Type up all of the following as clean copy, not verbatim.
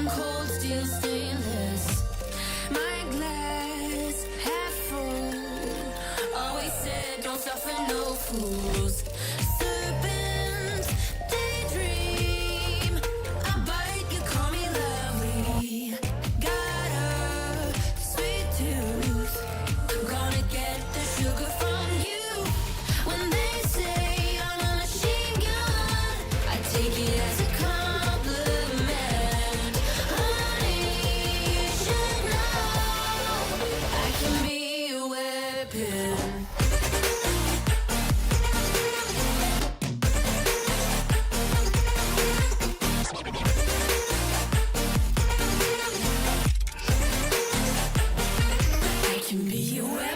I'm cold steel stainless. My glass half full. Always said don't suffer no fools. Serpents daydream. I bite, you call me lovely. Got a sweet tooth. Gonna get the sugar from you. When they say I'm a machine gun, I take it as a compliment. Honey, you should know I can be a weapon. I can be a weapon.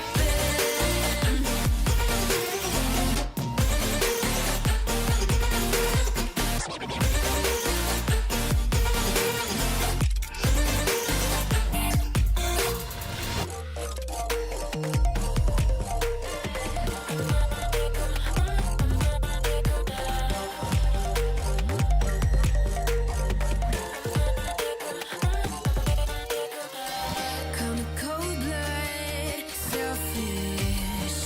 Kinda cold-blooded, selfish.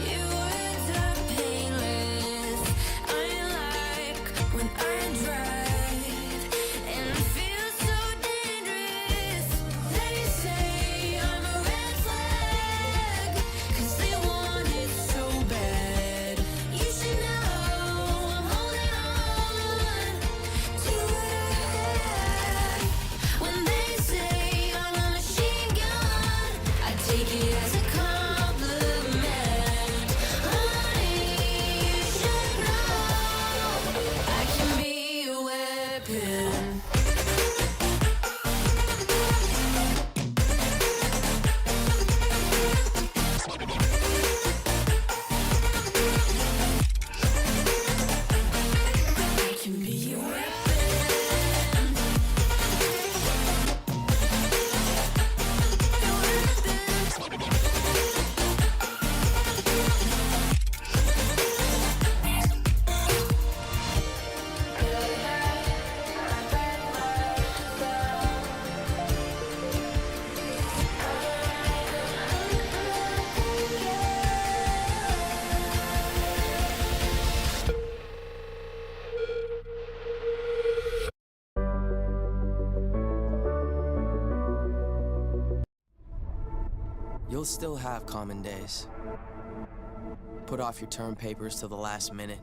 Your words are painless. I like when I drive, and it feels so dangerous. They say I'm a red flag, 'cause they want it so bad. You should know I'm holding on to what I had. When they say I'm a machine gun, I take it as a compliment. Honey, you should know I can be a weapon. I can be a weapon. You'll still have common days. Put off your term papers till the last minute.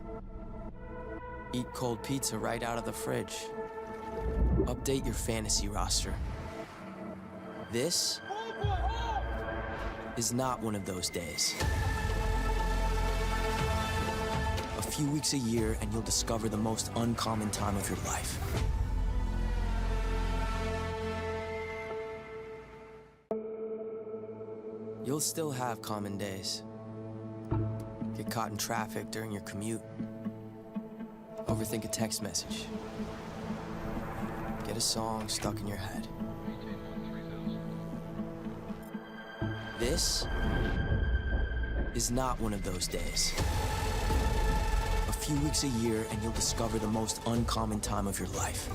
Eat cold pizza right out of the fridge. Update your fantasy roster. This is not one of those days. A few weeks a year and you'll discover the most uncommon time of your life. You'll still have common days. Get caught in traffic during your commute. Overthink a text message. Get a song stuck in your head. This is not one of those days. A few weeks a year and you'll discover the most uncommon time of your life.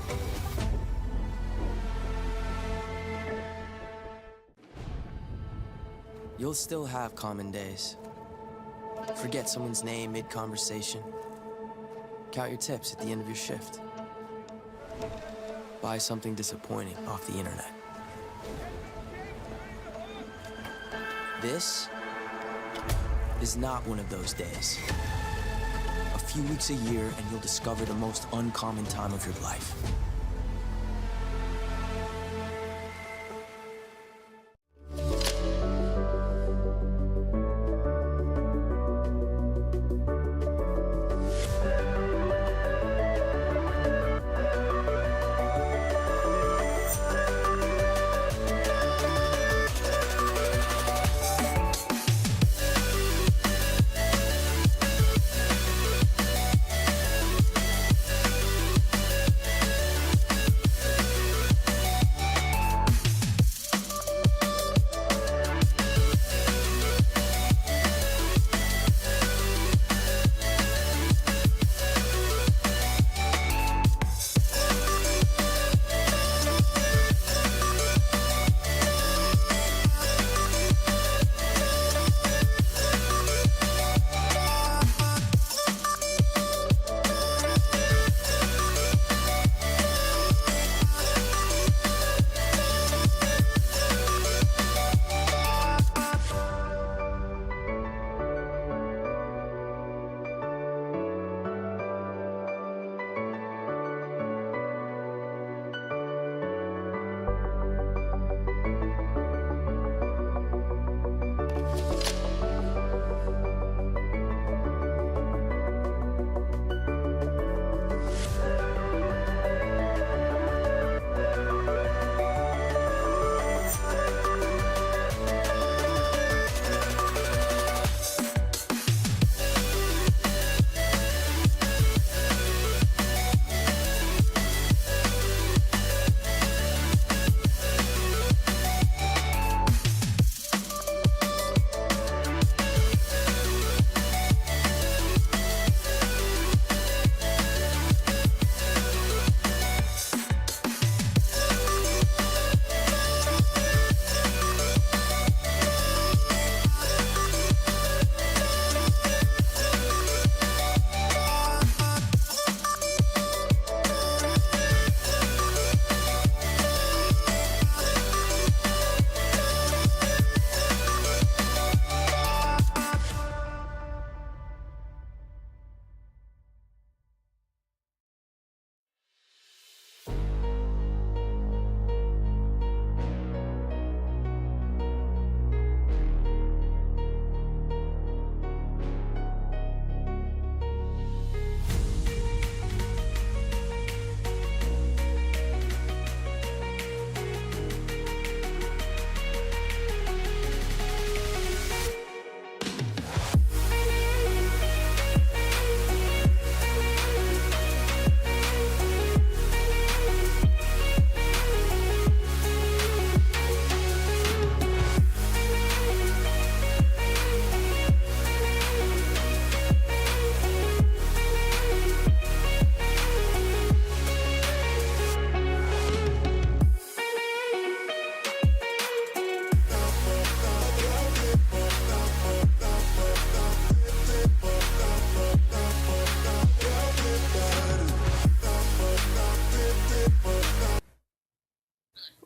You'll still have common days. Forget someone's name mid-conversation. Count your tips at the end of your shift. Buy something disappointing off the internet. This is not one of those days. A few weeks a year and you'll discover the most uncommon time of your life.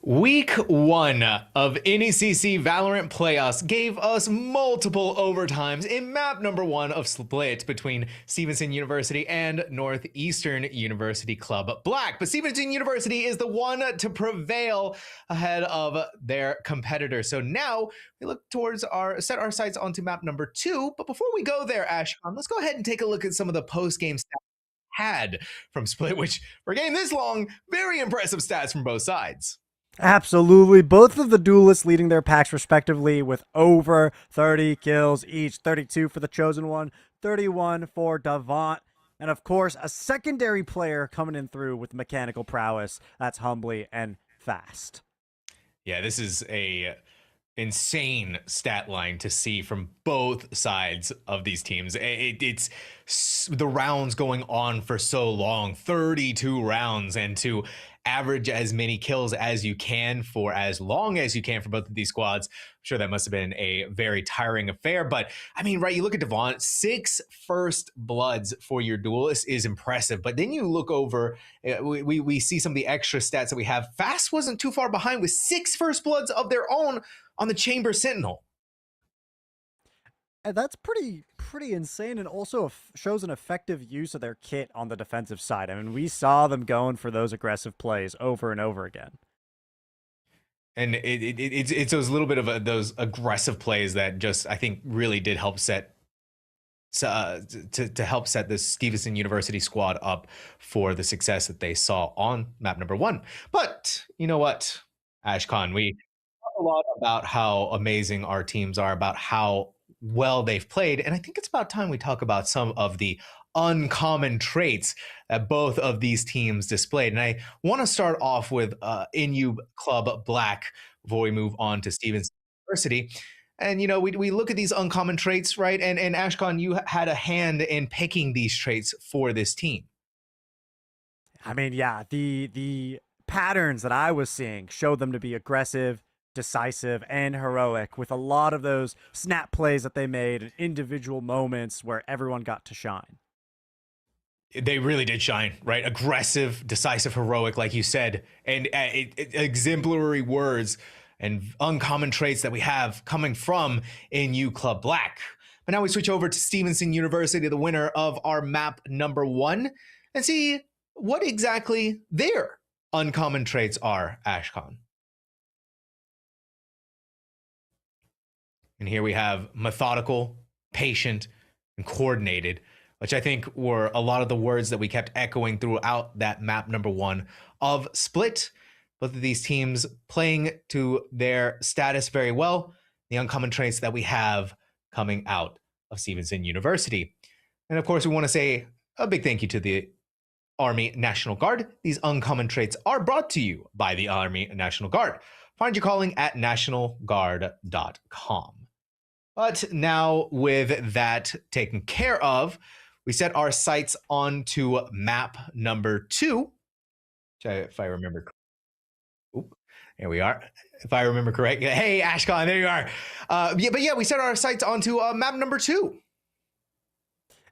Week 1 of NECC Valorant playoffs gave us multiple overtimes in map number 1 of Split between Stevenson University and Northeastern University Club Black. But Stevenson University is the one to prevail ahead of their competitor. So now we look towards set our sights onto map number 2. But before we go there, Ashcon, let's go ahead and take a look at some of the post-game stats had from Split, which for a game this long, very impressive stats from both sides. Absolutely. Both of the duelists leading their packs respectively with over 30 kills each. 32 for the Chosen One, 31 for Davant. And of course, a secondary player coming in through with mechanical prowess. That's Humbly and Fast. Yeah, this is a insane stat line to see from both sides of these teams. It's the rounds going on for so long, 32 rounds, and to average as many kills as you can for as long as you can for both of these squads. I'm sure that must have been a very tiring affair. But I mean, right, you look at Davant, 6 first bloods for your duelist is impressive. But then you look over, we see some of the extra stats that we have. Fast wasn't too far behind with 6 first bloods of their own on the Chamber Sentinel. And that's pretty insane, and also shows an effective use of their kit on the defensive side. I mean, we saw them going for those aggressive plays over and over again. And it's those little bit of those aggressive plays that just, I think, really did help set to help set this Stevenson University squad up for the success that they saw on map number 1. But you know what, Ashcon, we talk a lot about how amazing our teams are, about how well they've played, and I think it's about time we talk about some of the uncommon traits that both of these teams displayed. And I want to start off with NU Club Black before we move on to Stevenson University. And, you know, we look at these uncommon traits, right? And Ashcon, you had a hand in picking these traits for this team. I mean, yeah, the patterns that I was seeing showed them to be aggressive, decisive, and heroic, with a lot of those snap plays that they made and individual moments where everyone got to shine. They really did shine, right? Aggressive, decisive, heroic, like you said, and exemplary words and uncommon traits that we have coming from NU Club Black. But now we switch over to Stevenson University, the winner of our map number 1, and see what exactly their uncommon traits are, Ashcon. And here we have methodical, patient, and coordinated, which I think were a lot of the words that we kept echoing throughout that map number 1 of Split. Both of these teams playing to their status very well. The uncommon traits that we have coming out of Stevenson University. And of course, we want to say a big thank you to the Army National Guard. These uncommon traits are brought to you by the Army National Guard. Find your calling at nationalguard.com. But now, with that taken care of, we set our sights onto map number 2, which if I remember, there we are. If I remember correct, hey Ashcon, there you are. We set our sights onto map number 2,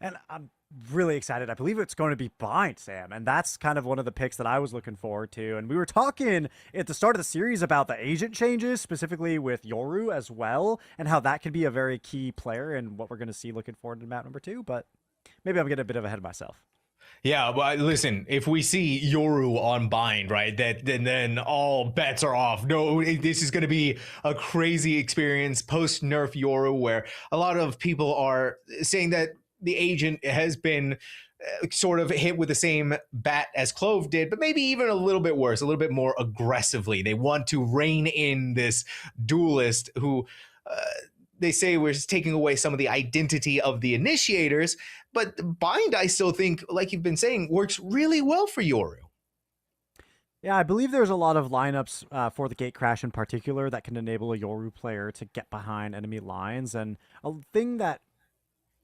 and I'm really excited. I believe it's going to be Bind, Sam, and that's kind of one of the picks that I was looking forward to. And we were talking at the start of the series about the agent changes, specifically with Yoru as well, and how that could be a very key player and what we're going to see looking forward to map number 2. But maybe I'm getting a bit ahead of myself. Yeah, well, listen, if we see Yoru on Bind, right, then all bets are off. No, this is going to be a crazy experience post-nerf Yoru, where a lot of people are saying that the agent has been sort of hit with the same bat as Clove did, but maybe even a little bit worse, a little bit more aggressively. They want to rein in this duelist who they say was taking away some of the identity of the initiators. But Bind, I still think, like you've been saying, works really well for Yoru. Yeah, I believe there's a lot of lineups for the Gate Crash in particular that can enable a Yoru player to get behind enemy lines. And a thing that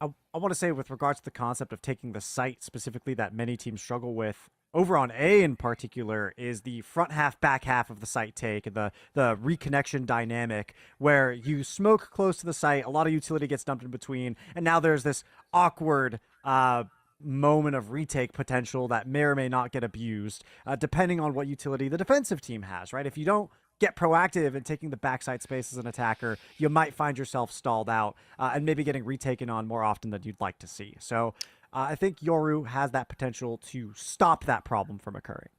I want to say with regards to the concept of taking the site specifically that many teams struggle with over on A in particular is the front half, back half of the site take, and the reconnection dynamic where you smoke close to the site, a lot of utility gets dumped in between, and now there's this awkward moment of retake potential that may or may not get abused, depending on what utility the defensive team has, right? If you don't get proactive in taking the backside space as an attacker, you might find yourself stalled out and maybe getting retaken on more often than you'd like to see. So I think Yoru has that potential to stop that problem from occurring.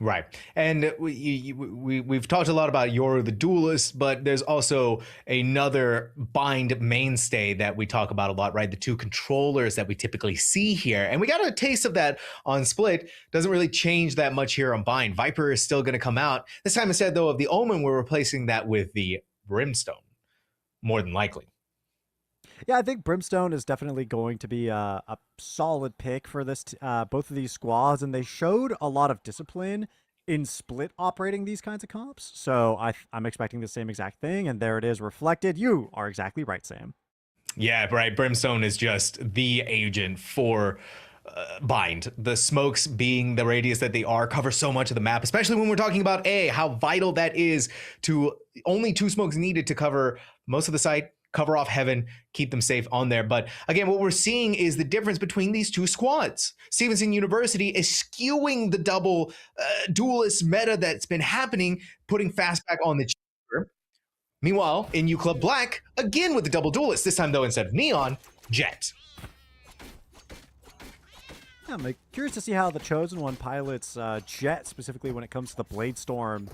Right. And we've talked a lot about Yoru the Duelist, but there's also another bind mainstay that we talk about a lot, right? The two controllers that we typically see here. And we got a taste of that on Split. Doesn't really change that much here on bind. Viper is still going to come out. This time instead, though, of the Omen, we're replacing that with the Brimstone, more than likely. Yeah, I think Brimstone is definitely going to be a solid pick for this both of these squads, and they showed a lot of discipline in Split operating these kinds of comps. So I'm expecting the same exact thing, and there it is reflected. You are exactly right, Sam. Yeah, right. Brimstone is just the agent for bind. The smokes being the radius that they are cover so much of the map, especially when we're talking about A, how vital that is to only 2 smokes needed to cover most of the site, cover off heaven, keep them safe on there. But again, what we're seeing is the difference between these two squads. Stevenson University is skewing the double duelist meta that's been happening, putting Fastback on the chamber. Meanwhile, in U Club Black, again with the double duelist, this time though instead of Neon, Jet. Yeah, I'm curious to see how the Chosen One pilots Jet, specifically when it comes to the Blade Storm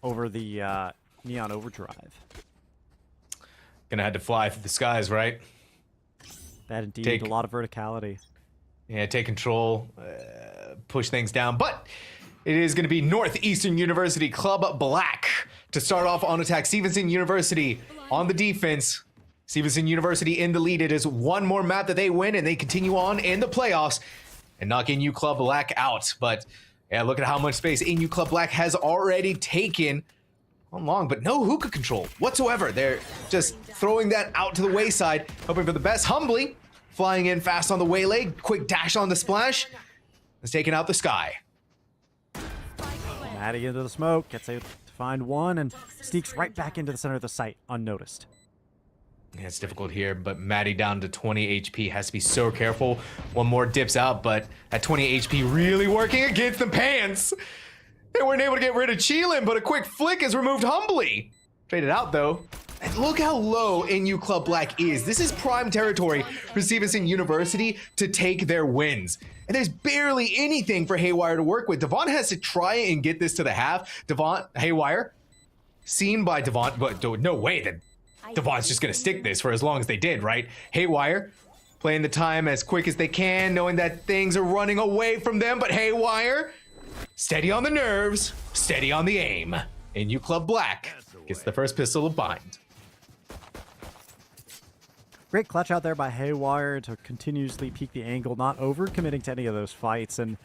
over the Neon Overdrive. Gonna have to fly through the skies, right? That indeed, a lot of verticality. Yeah, take control, push things down. But it is gonna be Northeastern University Club Black to start off on attack. Stevenson University on the defense. Stevenson University in the lead. It is one more map that they win, and they continue on in the playoffs and knock NU Club Black out. But yeah, look at how much space NU Club Black has already taken. Long, but no hookah control whatsoever. They're just throwing that out to the wayside, hoping for the best. Humbly flying in fast on the waylay, quick dash on the splash, has taken out the sky. Maddie into the smoke, gets able to find one, and sneaks right back into the center of the site, unnoticed. Yeah, it's difficult here, but Maddie down to 20 HP, has to be so careful. One more dips out, but at 20 HP really working against the pants. They weren't able to get rid of Cheelin, but a quick flick has removed Humbly. Traded out, though. And look how low NU Club Black is. This is prime territory for Stevenson University to take their wins. And there's barely anything for Haywire to work with. Devon has to try and get this to the half. Haywire, seen by Devon, but no way that Devon's just going to stick this for as long as they did, right? Haywire playing the time as quick as they can, knowing that things are running away from them, but Haywire, steady on the nerves, steady on the aim. NU Club Black gets the first pistol of bind. Great clutch out there by Haywire to continuously peak the angle, not overcommitting to any of those fights, and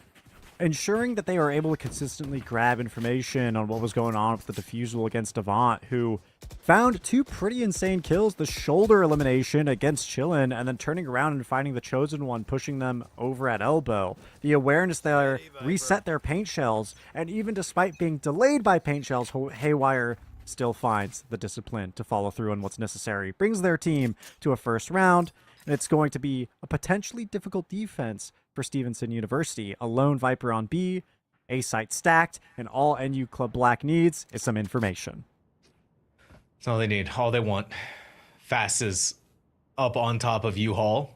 ensuring that they were able to consistently grab information on what was going on with the defusal against Devant, who found 2 pretty insane kills, the shoulder elimination against Chillin, and then turning around and finding the Chosen One, pushing them over at elbow. The awareness there reset their paint shells, and even despite being delayed by paint shells, Haywire still finds the discipline to follow through on what's necessary, brings their team to a first round, and it's going to be a potentially difficult defense for Stevenson University. A lone Viper on B, A site stacked, and all NU Club Black needs is some information. That's all they need, all they want. Fast is up on top of U-Haul.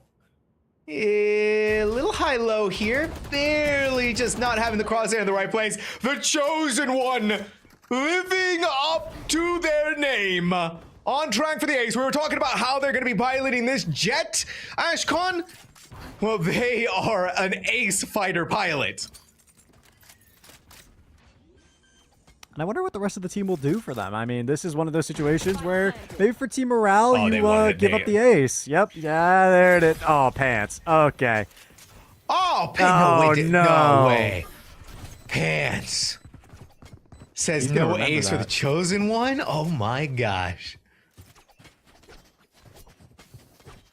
A little high-low here, barely just not having the crosshair in the right place. The Chosen One, living up to their name. On track for the ace. We were talking about how they're going to be piloting this jet. Ashcon, well, they are an ace fighter pilot. And I wonder what the rest of the team will do for them. I mean, this is one of those situations where maybe for team morale, you give up the ace. Yep. Yeah, there it is. Oh, pants. Okay. Oh, no way. Pants. Says no ace for the Chosen One? Oh my gosh.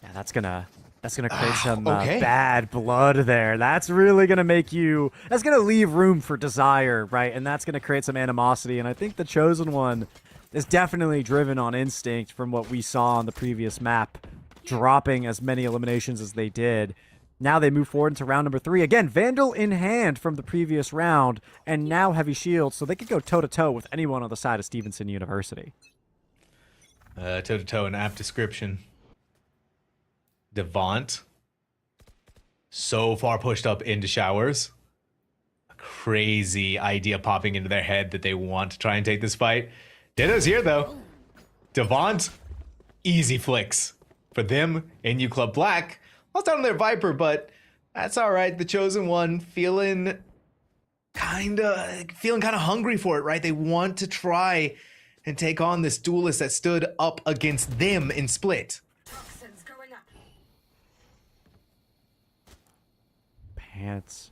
Yeah, that's gonna create some bad blood there. That's really gonna that's gonna leave room for desire, right? And that's gonna create some animosity. And I think the Chosen One is definitely driven on instinct from what we saw on the previous map, dropping as many eliminations as they did. Now they move forward into round number 3. Again, Vandal in hand from the previous round, and now Heavy Shield, so they could go toe-to-toe with anyone on the side of Stevenson University. Toe-to-toe in app description. Devant. So far pushed up into showers. A crazy idea popping into their head that they want to try and take this fight. Ditto's here, though. Devant. Easy flicks. For them, NU Club Black. Lost out on their Viper, but that's all right. The Chosen One feeling kind of hungry for it, right? They want to try and take on this duelist that stood up against them in Split. Pants.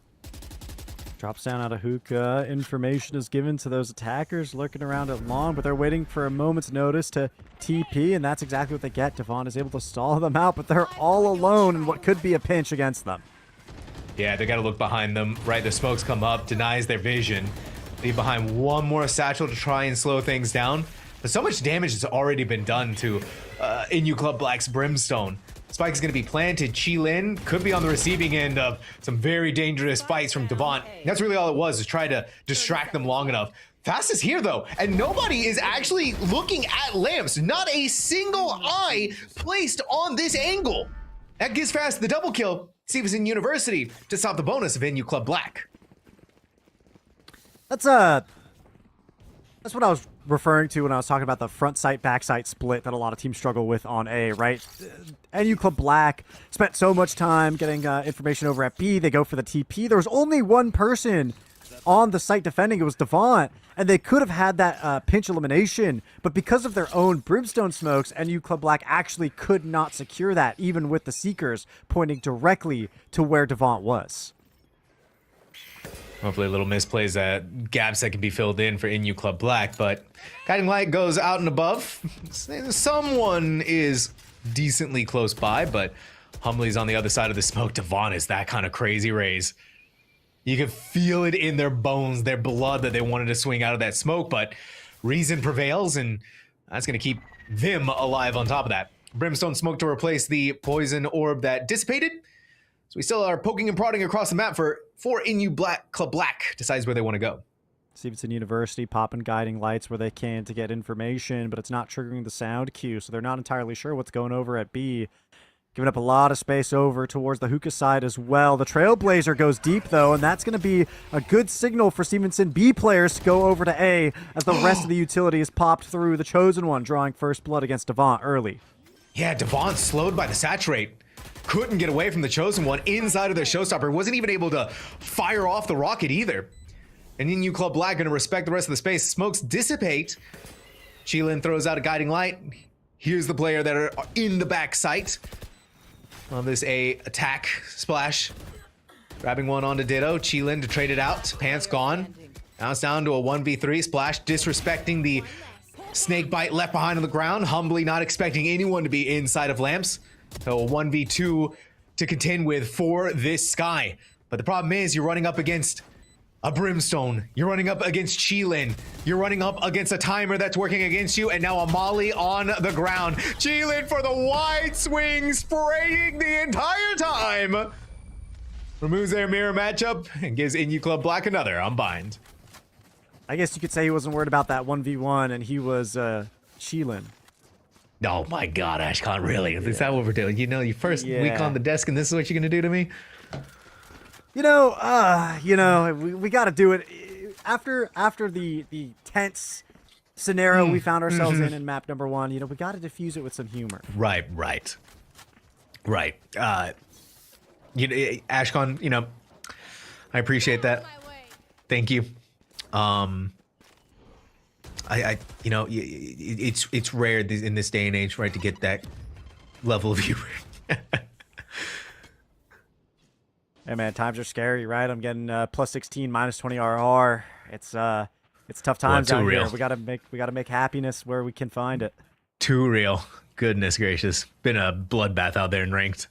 Drops down out of hookah. Information is given to those attackers lurking around at long, but they're waiting for a moment's notice to TP, and that's exactly what they get. Devon is able to stall them out, but they're all alone in what could be a pinch against them. Yeah, they got to look behind them, right? The smokes come up, denies their vision. Leave behind one more satchel to try and slow things down. But so much damage has already been done to NU Club Black's Brimstone. Spike is going to be planted. Chi-Lin could be on the receiving end of some very dangerous fights from Devant. That's really all it was try to distract them long enough. Fast is here, though, and nobody is actually looking at lamps. Not a single eye placed on this angle. That gives Fast the double kill. Stevenson University to stop the bonus of NU Club Black. That's what I was referring to when I was talking about the front sight, back sight split that a lot of teams struggle with on A, right? NU Club Black spent so much time getting information over at B. They go for the TP. There was only one person on the site defending. It was Devant, and they could have had that pinch elimination, but because of their own Brimstone smokes, NU Club Black actually could not secure that, even with the Seekers pointing directly to where Devant was. Hopefully a little misplays that gaps that can be filled in for NU Club Black, but Guiding Light goes out and above. Someone is decently close by, but Humley's on the other side of the smoke. Devon is that kind of crazy raise. You can feel it in their bones, their blood, that they wanted to swing out of that smoke, but reason prevails, and that's going to keep them alive on top of that. Brimstone smoke to replace the poison orb that dissipated. So we still are poking and prodding across the map for NU Club Black decides where they want to go. Stevenson University popping guiding lights where they can to get information, but it's not triggering the sound cue, so they're not entirely sure what's going over at B. Giving up a lot of space over towards the hookah side as well. The Trailblazer goes deep, though, and that's going to be a good signal for Stevenson B players to go over to A as the rest of the utility is popped through. The Chosen One drawing first blood against Devant early. Yeah, Devant slowed by the saturate. Couldn't get away from the Chosen One inside of their showstopper. Wasn't even able to fire off the rocket either. And NU Club Black going to respect the rest of the space. Smokes dissipate. Chi-Lin throws out a guiding light. Here's the player that are in the back sight. On this A attack splash. Grabbing one onto Ditto. Chi-Lin to trade it out. Pants gone. Now it's down to a 1v3 splash. Disrespecting the snake bite left behind on the ground. Humbly not expecting anyone to be inside of lamps. So a 1v2 to contend with for this Sky. But the problem is you're running up against a Brimstone. You're running up against Chi-Lin. You're running up against a timer that's working against you, and now a Molly on the ground. Chi-Lin for the wide swing, spraying the entire time. Removes their mirror matchup and gives NU Club Black another unbind. I guess you could say he wasn't worried about that 1v1, and he was Chi-Lin. Oh my God, Ashcon, really? Is that what we're doing? You know, your first week on the desk, and this is what you're gonna do to me? We got to do it after the tense scenario we found ourselves in map number 1. We got to diffuse it with some humor. Right. Ashcon, I appreciate that. Thank you. It's rare in this day and age, right, to get that level of humor. Hey man, times are scary, right? I'm getting plus 16, minus 20 RR. It's tough times out here. We gotta make happiness where we can find it. Too real. Goodness gracious. Been a bloodbath out there in ranked.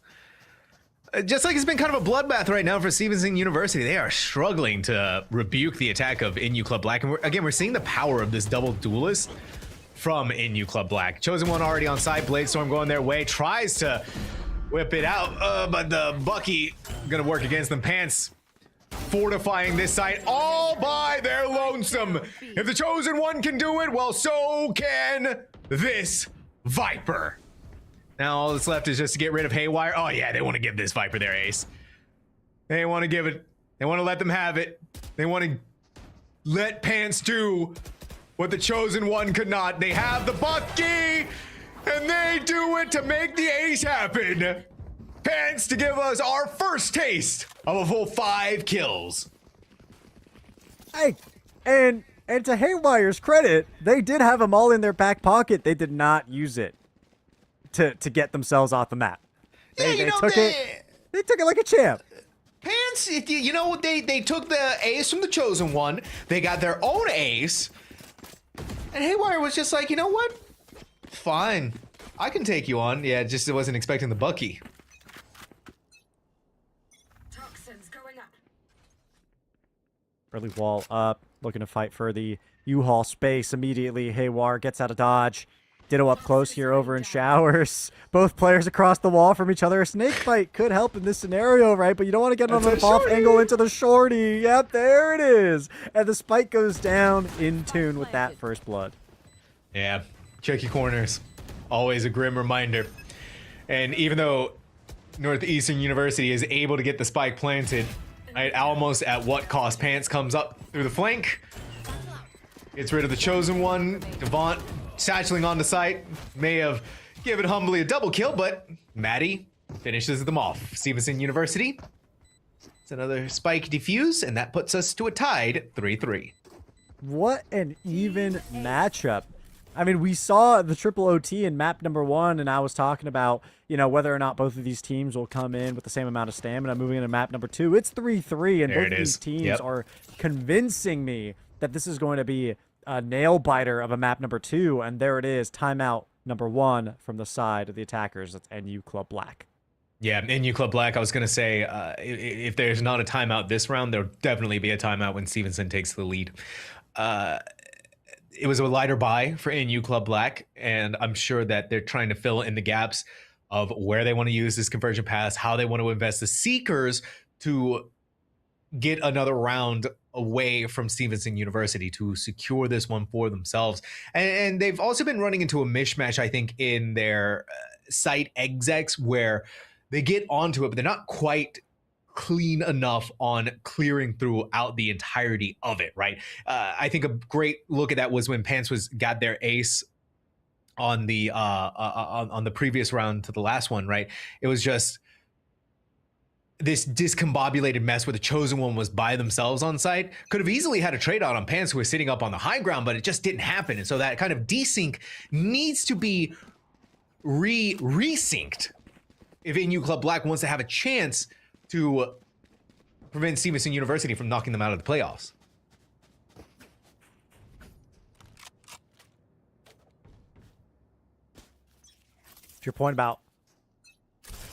Just like it's been kind of a bloodbath right now for Stevenson University. They are struggling to rebuke the attack of NU Club Black. And we're seeing the power of this double duelist from NU Club Black. Chosen One already on site. Bladestorm going their way. Tries to whip it out. But the Bucky gonna work against them. Pants fortifying this site all by their lonesome. If the Chosen One can do it, well, so can this Viper. Now all that's left is just to get rid of Haywire. Oh yeah, they want to give this Viper their ace. They want to give it. They want to let them have it. They want to let Pants do what the Chosen One could not. They have the Bucky, and they do it to make the ace happen. Pants to give us our first taste of a full 5 kills. Hey, and to Haywire's credit, they did have them all in their back pocket. They did not use it to get themselves off the map. They took it like a champ. Pants, you know, they took the ace from the Chosen One. They got their own ace. And Haywire was just like, you know what? Fine. I can take you on. Yeah, just wasn't expecting the Bucky. Early wall up, looking to fight for the U-Haul space immediately. Haywire gets out of dodge. Ditto up close here over in showers. Both players across the wall from each other. A snake fight could help in this scenario, right? But you don't want to get on an off angle into the shorty. Yep, there it is. And the spike goes down in tune with that first blood. Yeah, check your corners. Always a grim reminder. And even though Northeastern University is able to get the spike planted, right, almost at what cost? Pants comes up through the flank, gets rid of the Chosen One. Devont satcheling on the site, may have given Humbly a double kill, but Maddie finishes them off. Stevenson University, it's another spike defuse, and that puts us to a tied 3-3. What an even matchup. I mean, we saw the triple OT in map number 1, and I was talking about, you know, whether or not both of these teams will come in with the same amount of stamina. Moving into map number 2, it's 3-3, and both of these teams are convincing me that this is going to be a nail biter of a map number 2, and there it is, timeout number 1 from the side of the attackers. That's NU Club Black. Yeah, NU Club Black. I was gonna say, if there's not a timeout this round, there'll definitely be a timeout when Stevenson takes the lead. It was a lighter buy for NU Club Black, and I'm sure that they're trying to fill in the gaps of where they want to use this conversion pass, how they want to invest the Seekers to get another round away from Stevenson University to secure this one for themselves. And they've also been running into a mishmash, I think, in their site execs where they get onto it, but they're not quite clean enough on clearing throughout the entirety of it, right? I think a great look at that was when Pants got their ace on the previous round to the last one, right? It was just this discombobulated mess where the Chosen One was by themselves on site. Could have easily had a trade out on Pants, who was sitting up on the high ground, but it just didn't happen. And so that kind of desync needs to be resynced if NU Club Black wants to have a chance to prevent Stevenson University from knocking them out of the playoffs. To your point about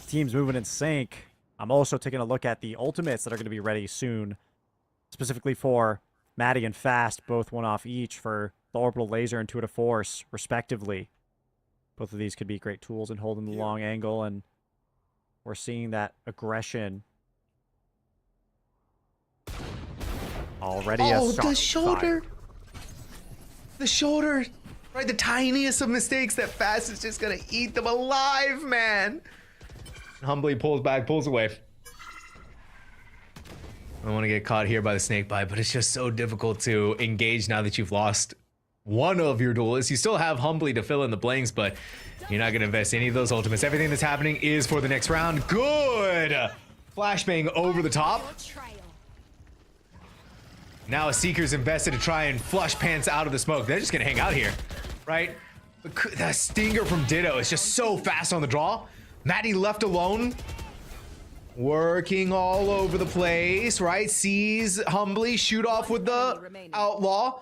teams moving in sync, I'm also taking a look at the ultimates that are going to be ready soon, specifically for Maddie and Fast, both one off each for the Orbital Laser and Intuitive Force, respectively. Both of these could be great tools in holding the long angle, and we're seeing that aggression already. Oh, the shoulder. The shoulder. Right, the tiniest of mistakes that Fast is just going to eat them alive, man. Humbly pulls back, pulls away. I don't want to get caught here by the snake bite, but it's just so difficult to engage now that you've lost one of your duelists. You still have Humbly to fill in the blanks, but you're not going to invest any of those ultimates. Everything that's happening is for the next round. Good! Flashbang over the top. Now a Seeker's invested to try and flush Pants out of the smoke. They're just going to hang out here, right? The stinger from Ditto is just so fast on the draw. Maddie left alone, working all over the place, right? Sees Humbly shoot off with the Outlaw.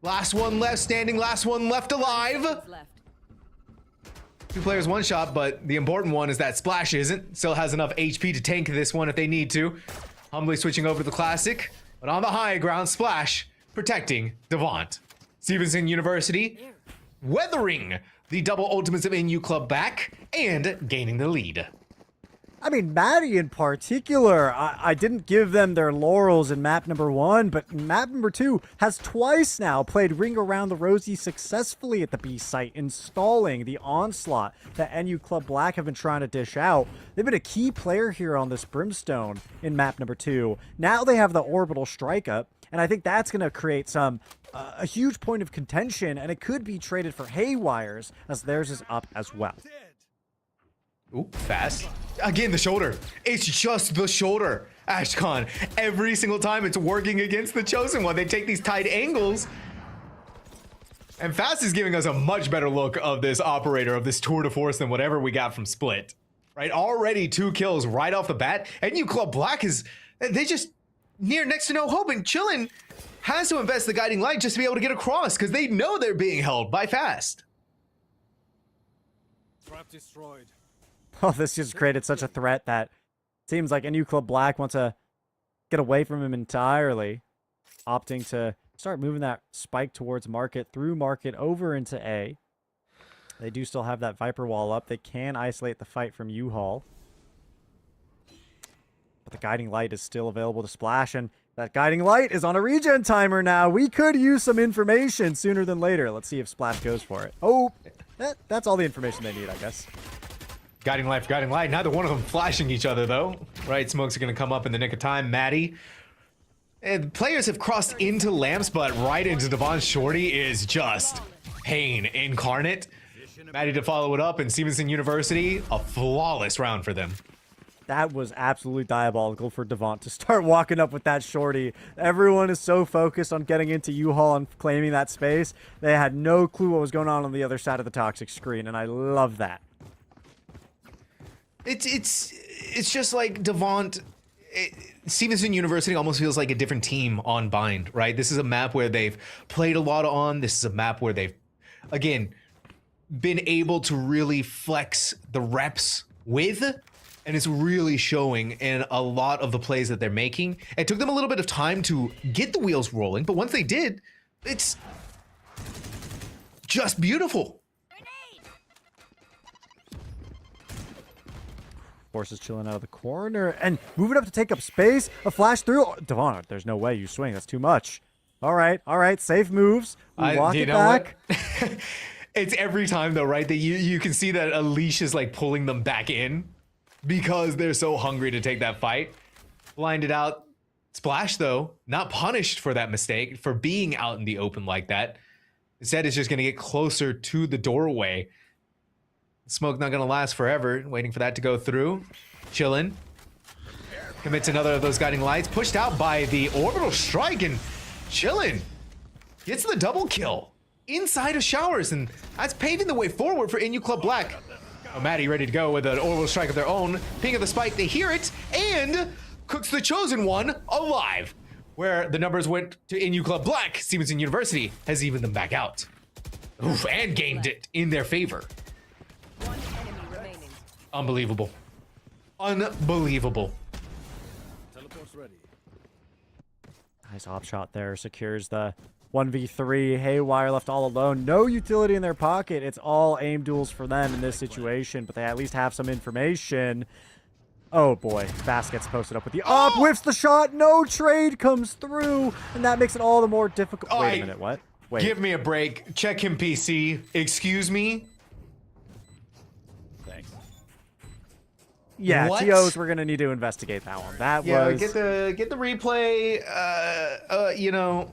Last one left standing, last one left alive. 2 players, 1 shot, but the important one is that Splash isn't. Still has enough HP to tank this one if they need to. Humbly switching over to the Classic, but on the high ground, Splash protecting Devont. Stevenson University weathering the double ultimates of NU Club back and gaining the lead. I mean, Maddie in particular, I didn't give them their laurels in map number 1, but map number 2 has twice now played Ring Around the Rosie successfully at the B site, installing the onslaught that NU Club Black have been trying to dish out. They've been a key player here on this Brimstone in map number 2. Now they have the orbital strike up, and I think that's going to create some a huge point of contention, and it could be traded for Haywire's, as theirs is up as well. Ooh, fast. Again, the shoulder. It's just the shoulder, Ashcon. Every single time it's working against the Chosen One. They take these tight angles. And Fast is giving us a much better look of this operator, of this tour de force than whatever we got from Split. Right? Already 2 kills right off the bat. And NU Club Black is, they just near next to no hope. And Chillin has to invest the guiding light just to be able to get across because they know they're being held by Fast. Trap destroyed. Oh, this just created such a threat that it seems like NU Club Black wants to get away from him entirely, opting to start moving that spike towards market, through market, over into A. They do still have that Viper wall up. They can isolate the fight from U-Haul. But the guiding light is still available to Splash, and that guiding light is on a regen timer now. We could use some information sooner than later. Let's see if Splash goes for it. Oh, that's all the information they need, I guess. Guiding light. Neither one of them flashing each other, though. Right, smokes are going to come up in the nick of time. Maddie. And players have crossed into Lamps, but right into Devon's Shorty is just pain incarnate. Maddie to follow it up, and Stevenson University, a flawless round for them. That was absolutely diabolical for Devon to start walking up with that Shorty. Everyone is so focused on getting into U-Haul and claiming that space. They had no clue what was going on the other side of the toxic screen, and I love that. It's just like Devont. Stevenson University almost feels like a different team on Bind, right? This is a map where they've played a lot on. This is a map where they've, again, been able to really flex the reps with, and it's really showing in a lot of the plays that they're making. It took them a little bit of time to get the wheels rolling, but once they did, it's just beautiful. Force is chilling out of the corner and moving up to take up space. A flash through. Oh, Devon, there's no way you swing. That's too much. All right. Safe moves. We walk it back. It's every time though, right? That you can see that Alicia is like pulling them back in because they're so hungry to take that fight. Blinded out. Splash though, not punished for that mistake, for being out in the open like that. Instead, it's just going to get closer to the doorway. Smoke not gonna last forever. Waiting for that to go through. Chillin. Commits another of those guiding lights. Pushed out by the orbital strike, and Chillin gets the double kill inside of Showers, and that's paving the way forward for NU Club Black. Oh, Maddie ready to go with an orbital strike of their own. Ping of the spike, they hear it, and cooks the Chosen One alive. Where the numbers went to NU Club Black, Stevenson University has evened them back out. Oof, and gained it in their favor. One enemy remaining. Unbelievable. Unbelievable. Teleport's ready. Nice op shot there. Secures the 1v3. Haywire left all alone. No utility in their pocket. It's all aim duels for them in this situation, but they at least have some information. Oh boy. Fast gets posted up with the up. Whiffs the shot. No trade comes through, and that makes it all the more difficult. Wait a minute. What? Wait. Give me a break. Check him, PC. Excuse me? Yeah, What? TOs, we're gonna need to investigate that one. That Yeah, was get the replay. You know,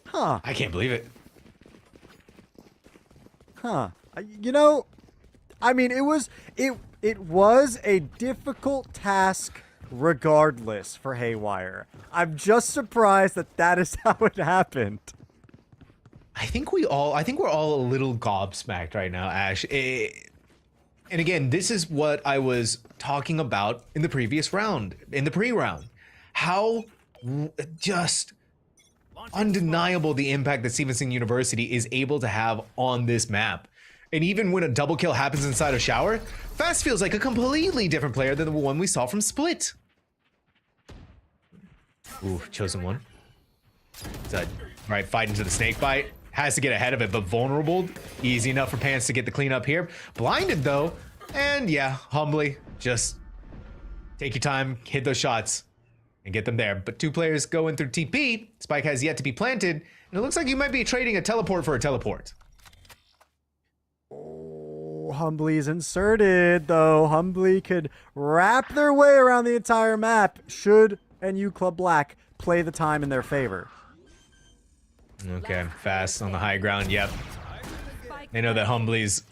huh? I can't believe it. Huh? You know, I mean, it was a difficult task, regardless for Haywire. I'm just surprised that is how it happened. I think we're all a little gobsmacked right now, Ash. And again, this is what I was talking about in the previous round, in the pre-round. How just undeniable the impact that Stevenson University is able to have on this map. And even when a double kill happens inside of Shower, Fast feels like a completely different player than the one we saw from Split. Ooh, Chosen One. Is that right? Fighting to the snake bite. Has to get ahead of it, but vulnerable. Easy enough for Pants to get the cleanup here. Blinded though, and yeah, humbly, just take your time, hit those shots, and get them there. But 2 players going through TP. Spike has yet to be planted, and it looks like you might be trading a teleport for a teleport. Oh, Humbly's inserted, though. Humbly could wrap their way around the entire map should NU Club Black play the time in their favor. Okay, fast on the high ground, yep. They know that Humbly's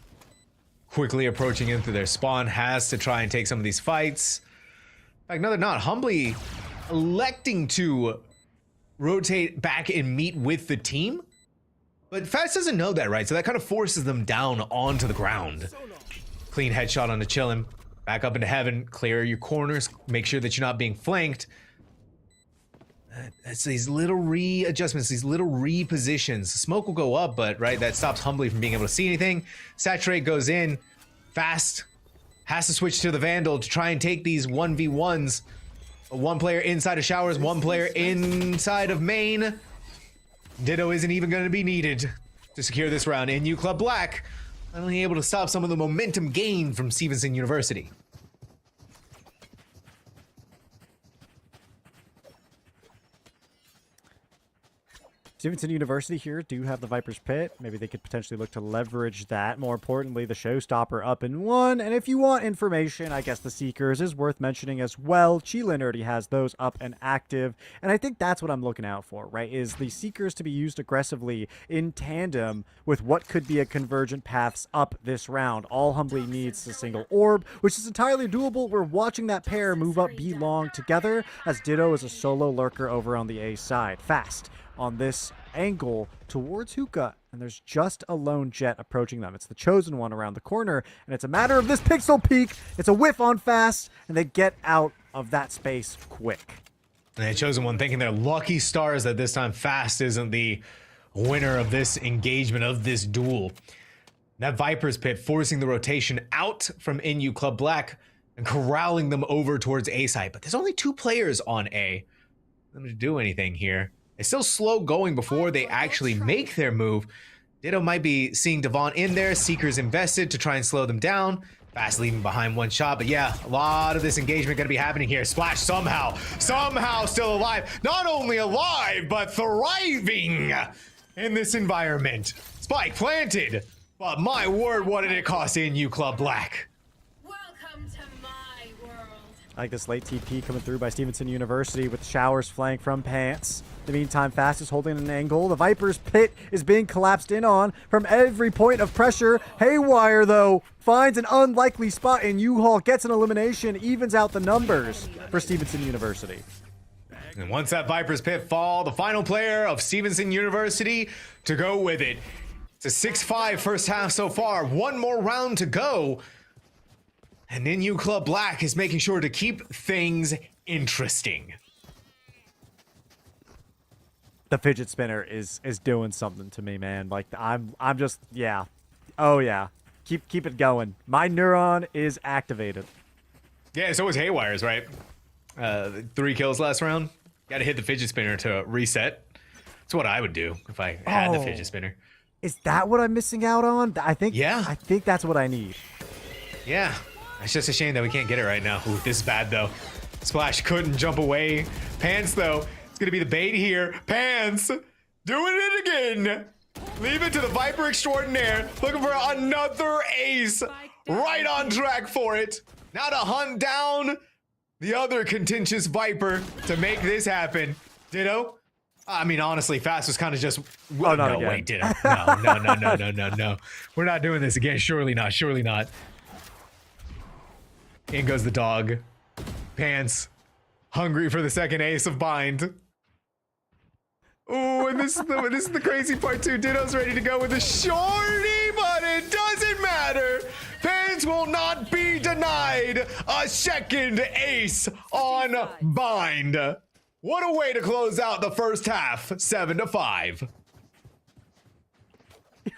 quickly approaching into their spawn, has to try and take some of these fights. In fact, no, they're not. Humbly electing to rotate back and meet with the team. But Fast doesn't know that, right? So that kind of forces them down onto the ground. Clean headshot on the chillin'. Back up into heaven. Clear your corners. Make sure that you're not being flanked. It's these little readjustments, these little repositions. Smoke will go up, but right, that stops Humbly from being able to see anything. Saturate goes in. Fast has to switch to the Vandal to try and take these 1v1s. 1 player inside of showers, 1 player inside of main. Ditto isn't even going to be needed to secure this round. NU Club Black finally able to stop some of the momentum gained from Stevenson University. Stevenson University here do have the Viper's Pit. Maybe they could potentially look to leverage that. More importantly, the Showstopper up in 1. And if you want information, I guess the Seekers is worth mentioning as well. Chilin already has those up and active. And I think that's what I'm looking out for, right? Is the Seekers to be used aggressively in tandem with what could be a convergent paths up this round. All Humbly needs is a single orb, which is entirely doable. We're watching that pair move up B long together as Ditto is a solo lurker over on the A side. Fast on this angle towards Hookah, and there's just a lone Jet approaching them. It's the chosen one around the corner, and it's a matter of this pixel peek. It's a whiff on Fast, and they get out of that space quick. And the chosen one thinking they're lucky stars that this time Fast isn't the winner of this engagement, of this duel. That Viper's Pit forcing the rotation out from NU Club Black and corralling them over towards A side. But there's only 2 players on A. Let them to do anything here. It's still slow going before they actually make their move. Ditto might be seeing Devon in there. Seekers invested to try and slow them down. Fast leaving behind 1 shot. But yeah, a lot of this engagement going to be happening here. Splash somehow still alive. Not only alive, but thriving in this environment. Spike planted. But my word, what did it cost NU Club Black? Welcome to my world. I like this late TP coming through by Stevenson University with showers flank from Pants. In the meantime, Fast is holding an angle. The Viper's Pit is being collapsed in on from every point of pressure. Haywire, though, finds an unlikely spot, and U-Haul gets an elimination, evens out the numbers for Stevenson University. And once that Viper's Pit fall, the final player of Stevenson University to go with it. It's a 6-5 first half so far. 1 more round to go. And NU Club Black is making sure to keep things interesting. The fidget spinner is doing something to me, man. Like I'm just, yeah. Oh yeah. Keep it going. My neuron is activated. Yeah, so was Haywire's, right? 3 kills last round. Got to hit the fidget spinner to reset. That's what I would do if I had the fidget spinner. Is that what I'm missing out on? I think that's what I need. Yeah. It's just a shame that we can't get it right now. Ooh, this is bad though. Splash couldn't jump away. Pants though. It's gonna be the bait here. Pants doing it again. Leave it to the Viper Extraordinaire. Looking for another ace. Right on track for it. Now to hunt down the other contentious Viper to make this happen. Ditto. I mean, honestly, Fast was kind of just. Oh, not again. Wait, Ditto. No. We're not doing this again. Surely not. In goes the dog. Pants. Hungry for the second ace of bind. Ooh, and this is the crazy part too. Ditto's ready to go with a shorty, but it doesn't matter. Pants will not be denied a second ace on bind. What a way to close out the first half, 7-5.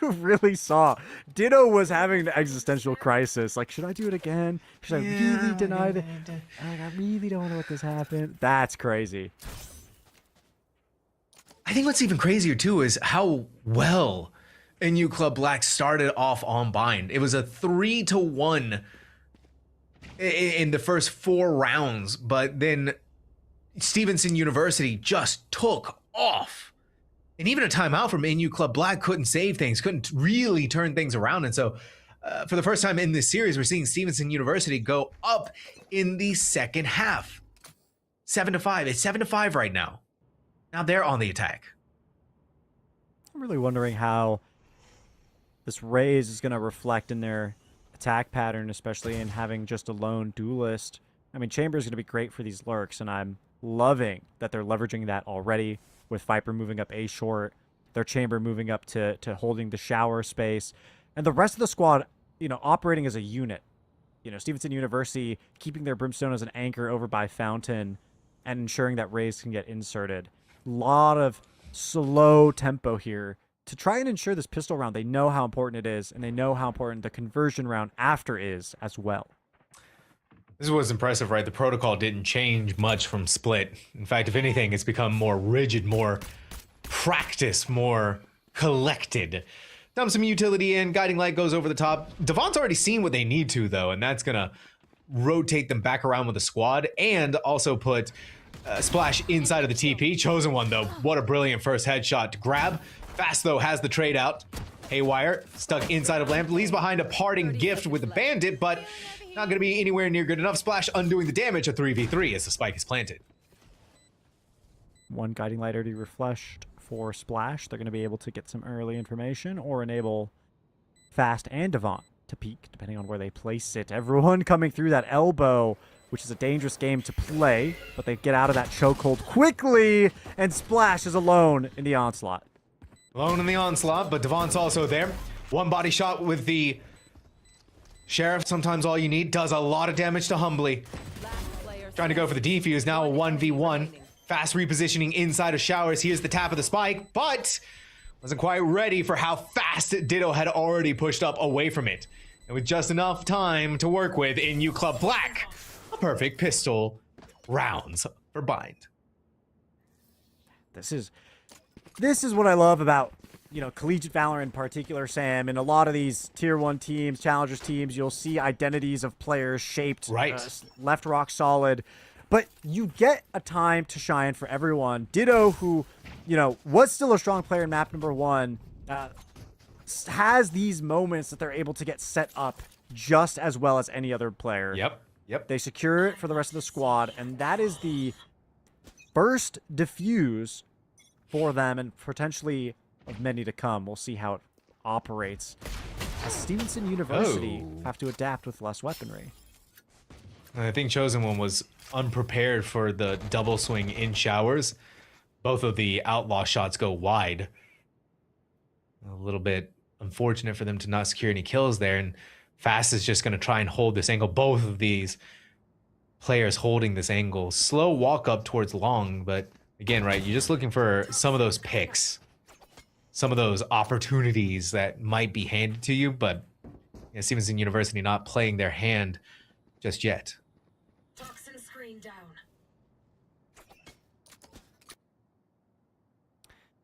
You really saw Ditto was having an existential crisis. Like, should I do it again? Should I really deny it? Like, I really don't know what this happened. That's crazy. I think what's even crazier too is how well NU Club Black started off on Bind. It was a 3-1 in the first 4 rounds, but then Stevenson University just took off. And even a timeout from NU Club Black couldn't save things, couldn't really turn things around. And so for the first time in this series, we're seeing Stevenson University go up in the second half. 7-5. It's 7-5 right now. Now they're on the attack. I'm really wondering how this raise is going to reflect in their attack pattern, especially in having just a lone duelist. I mean, Chamber is going to be great for these lurks, and I'm loving that they're leveraging that already with Viper moving up A short, their Chamber moving up to holding the shower space, and the rest of the squad, you know, operating as a unit. You know, Stevenson University keeping their Brimstone as an anchor over by Fountain and ensuring that Raze can get inserted. A lot of slow tempo here to try and ensure this pistol round. They know how important it is, and they know how important the conversion round after is as well. This was impressive, right? The protocol didn't change much from Split. In fact, if anything, it's become more rigid, more practiced, more collected. Dump some utility in, Guiding Light goes over the top. Devon's already seen what they need to, though, and that's gonna rotate them back around with the squad and also put Splash inside of the TP. Chosen One, though, what a brilliant first headshot to grab. Fast, though, has the trade out. Haywire stuck inside of Lamp, leaves behind a parting gift with the Bandit, but not going to be anywhere near good enough. Splash undoing the damage, a 3v3 as the spike is planted. One Guiding Light already refreshed for Splash. They're going to be able to get some early information or enable Fast and Devon to peek, depending on where they place it. Everyone coming through that elbow, which is a dangerous game to play, but they get out of that chokehold quickly, and Splash is alone in the onslaught. Alone in the onslaught, but Devon's also there. One body shot with the Sheriff, sometimes all you need, does a lot of damage to Humbly. Trying to go for the defuse, now a 1v1. Fast repositioning inside of Showers. Here's the tap of the spike, but wasn't quite ready for how fast Ditto had already pushed up away from it. And with just enough time to work with in NU Club Black, a perfect pistol rounds for Bind. This is what I love about, you know, collegiate Valorant in particular, Sam. In a lot of these tier 1 teams, challengers teams, you'll see identities of players shaped left rock solid, but you get a time to shine for everyone. Ditto, who, you know, was still a strong player in map number 1, has these moments that they're able to get set up just as well as any other player. Yep. They secure it for the rest of the squad, and that is the first defuse for them, and potentially of many to come. We'll see how it operates as Stevenson University have to adapt with less weaponry. I think Chosen One was unprepared for the double swing in Showers. Both of the outlaw shots go wide. A little bit unfortunate for them to not secure any kills there, and Fast is just going to try and hold this angle. Both of these players holding this angle. Slow walk up towards long, but again, right, you're just looking for some of those picks, some of those opportunities that might be handed to you, but Stevenson University not playing their hand just yet. Toxin screen down.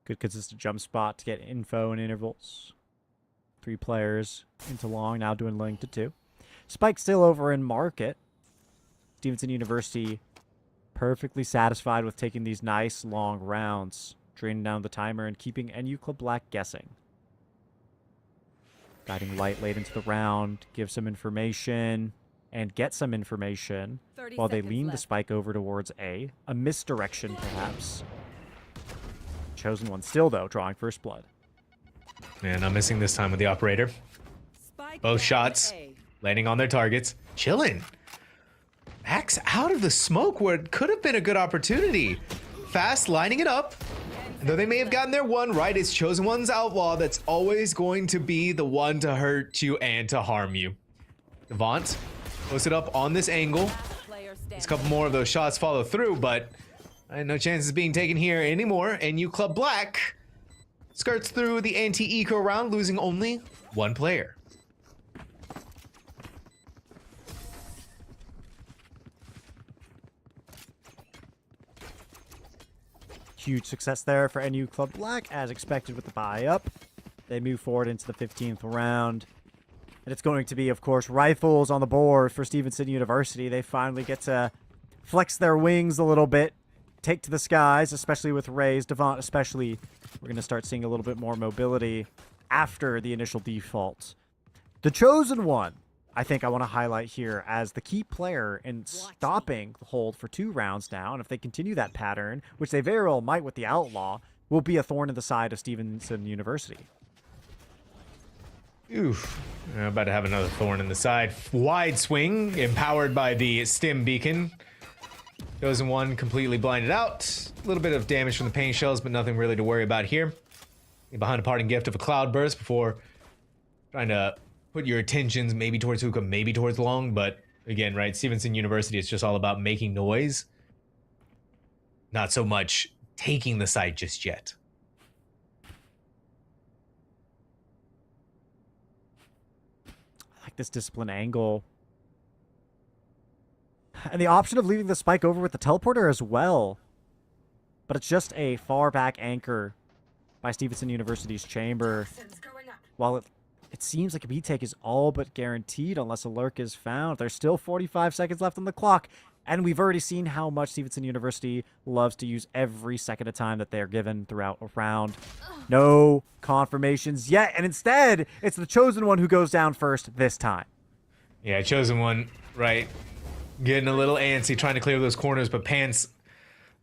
Good consistent jump spot to get info in intervals. 3 players into long, now doing link to 2. Spike still over in market. Stevenson University perfectly satisfied with taking these nice long rounds, draining down the timer and keeping NU Club Black guessing. Guiding Light late into the round, give some information, and get some information while they lean the spike over towards A. A misdirection, perhaps. Chosen One still, though, drawing first blood. And not missing this time with the operator. Both shots landing on their targets. Chillin'. Max out of the smoke where it could have been a good opportunity. Fast lining it up. And though they may have gotten their one right, it's Chosen One's outlaw that's always going to be the one to hurt you and to harm you. Devont posted up on this angle. There's a couple more of those shots follow through, but no chances being taken here anymore. NU Club Black skirts through the anti-eco round, losing only 1 player. Huge success there for NU Club Black, as expected with the buy up. They move forward into the 15th round. And it's going to be, of course, rifles on the board for Stevenson University. They finally get to flex their wings a little bit, take to the skies, especially with Rays. Devant especially, we're going to start seeing a little bit more mobility after the initial default. The Chosen One, I think I want to highlight here as the key player in stopping the hold for 2 rounds now. And if they continue that pattern, which they very well might with the Outlaw, will be a thorn in the side of Stevenson University. Oof. About to have another thorn in the side. Wide swing, empowered by the stim beacon. Chosen One completely blinded out. A little bit of damage from the pain shells, but nothing really to worry about here. Behind a parting gift of a cloudburst before trying to put your attentions maybe towards Hookah, maybe towards Long, but again, right, Stevenson University is just all about making noise. Not so much taking the site just yet. I like this discipline angle. And the option of leaving the spike over with the teleporter as well. But it's just a far back anchor by Stevenson University's chamber. While it seems like a B-take is all but guaranteed unless a lurk is found. There's still 45 seconds left on the clock. And we've already seen how much Stevenson University loves to use every second of time that they're given throughout a round. No confirmations yet. And instead, it's the Chosen One who goes down first this time. Yeah, Chosen One, right, getting a little antsy, trying to clear those corners, but Pants,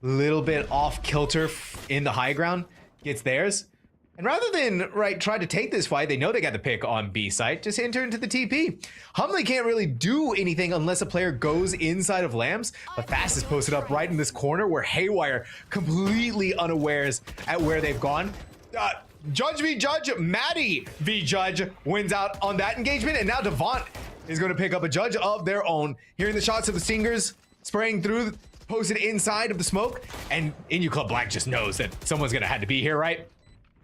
little bit off kilter in the high ground, gets theirs. And rather than, right, try to take this fight, they know they got the pick on B site, just enter into the TP. Humley can't really do anything unless a player goes inside of Lambs, but Fast is posted up right in this corner where Haywire, completely unawares at where they've gone. Judge v. Judge, Maddie v. Judge wins out on that engagement, and now Devant is going to pick up a Judge of their own. Hearing the shots of the Stingers spraying through, posted inside of the smoke, and NU Club Black just knows that someone's going to have to be here, right?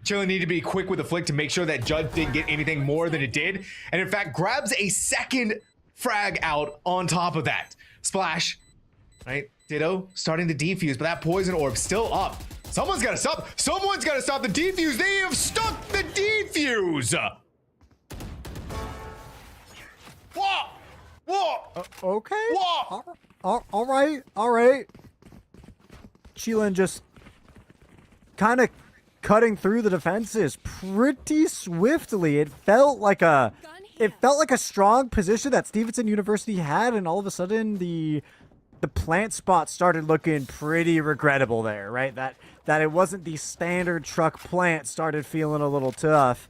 Chillin need to be quick with the flick to make sure that Judge didn't get anything more than it did, and in fact grabs a second frag out on top of that. Splash, right? Ditto starting to defuse, but that poison orb still up. Someone's got to stop. Someone's got to stop the defuse. They have stuck the defuse. Whoa! Whoa! Okay. Whoa! All right. Chillin just kind of cutting through the defenses pretty swiftly. It felt like a strong position that Stevenson University had, and all of a sudden the plant spot started looking pretty regrettable there, right? That it wasn't the standard truck plant started feeling a little tough.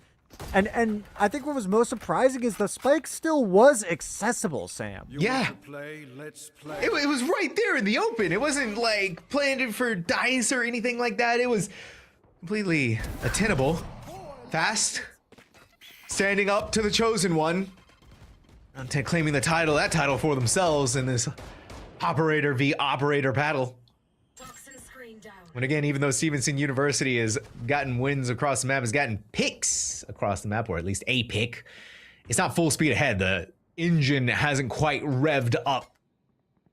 And I think what was most surprising is the spike still was accessible, Sam. Yeah. Let's play. It was right there in the open. It wasn't like planted for dice or anything like that. It was completely attainable. Fast. Standing up to the Chosen One. Claiming that title for themselves in this operator v operator battle. And again, even though Stevenson University has gotten wins across the map, has gotten picks across the map, or at least a pick, it's not full speed ahead. The engine hasn't quite revved up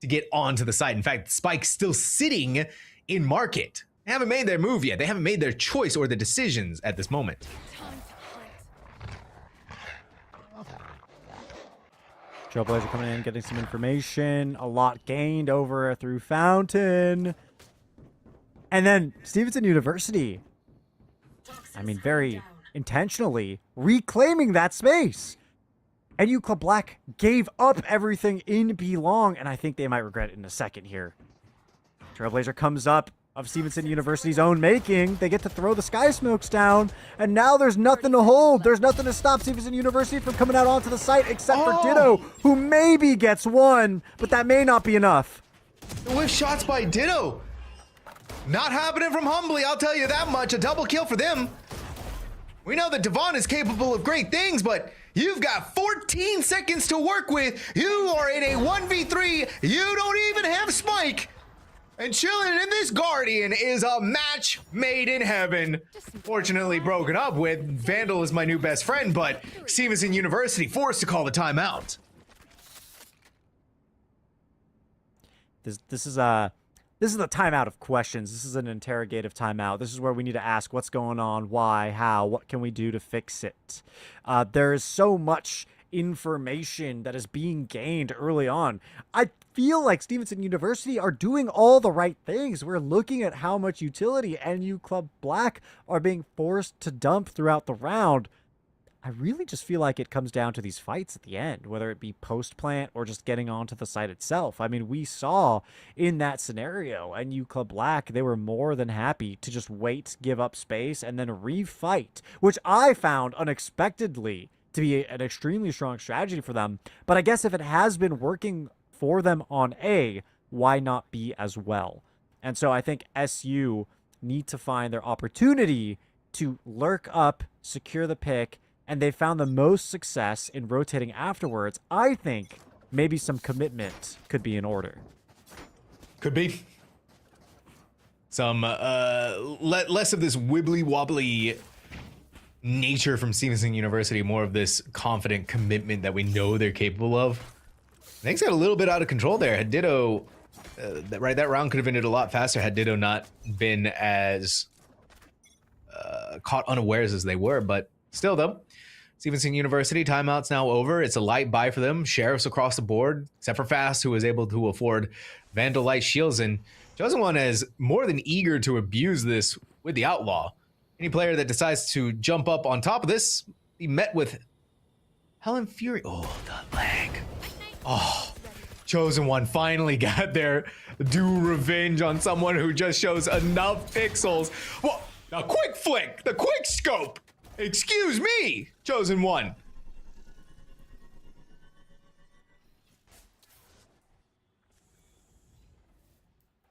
to get onto the site. In fact, Spike's still sitting in market. They haven't made their move yet. They haven't made their choice or the decisions at this moment. Trailblazer coming in, getting some information. A lot gained over through Fountain. And then Stevenson University, very intentionally reclaiming that space. NU Club Black gave up everything in Belong, and I think they might regret it in a second here. Trailblazer comes up of Stevenson University's own making. They get to throw the sky smokes down, and now there's nothing to hold. There's nothing to stop Stevenson University from coming out onto the site except for Ditto, who maybe gets one, but that may not be enough. With shots by Ditto. Not happening from Humbly, I'll tell you that much. A double kill for them. We know that Devon is capable of great things, but you've got 14 seconds to work with. You are in a 1v3. You don't even have Spike. And chilling in this Guardian is a match made in heaven. Fortunately broken up with. Vandal is my new best friend, but Stevenson University forced to call the timeout. This is a This is the timeout of questions. This is an interrogative timeout. This is where we need to ask what's going on, why, how, what can we do to fix it. There is so much information that is being gained early on. I feel like Stevenson University are doing all the right things. We're looking at how much utility NU Club Black are being forced to dump throughout the round. I really just feel like it comes down to these fights at the end, whether it be post-plant or just getting onto the site itself. I mean, we saw in that scenario, NU Club Black, they were more than happy to just wait, give up space, and then refight, which I found unexpectedly to be an extremely strong strategy for them. But I guess if it has been working for them on A, why not B as well? And so I think SU need to find their opportunity to lurk up, secure the pick, and they found the most success in rotating afterwards. I think maybe some commitment could be in order. Could be. Some less of this wibbly wobbly nature from Stevenson University, more of this confident commitment that we know they're capable of. Things got a little bit out of control there. Had Ditto, that round could have ended a lot faster had Ditto not been as caught unawares as they were, but still though. Stevenson University, timeout's now over. It's a light buy for them. Sheriffs across the board, except for Fast, who was able to afford Vandal Light Shields. And Chosen One is more than eager to abuse this with the Outlaw. Any player that decides to jump up on top of this, be met with Helen Fury. Oh, the leg. Oh, Chosen One finally got their due revenge on someone who just shows enough pixels. Well, the quick flick, the quick scope. Excuse me, Chosen One.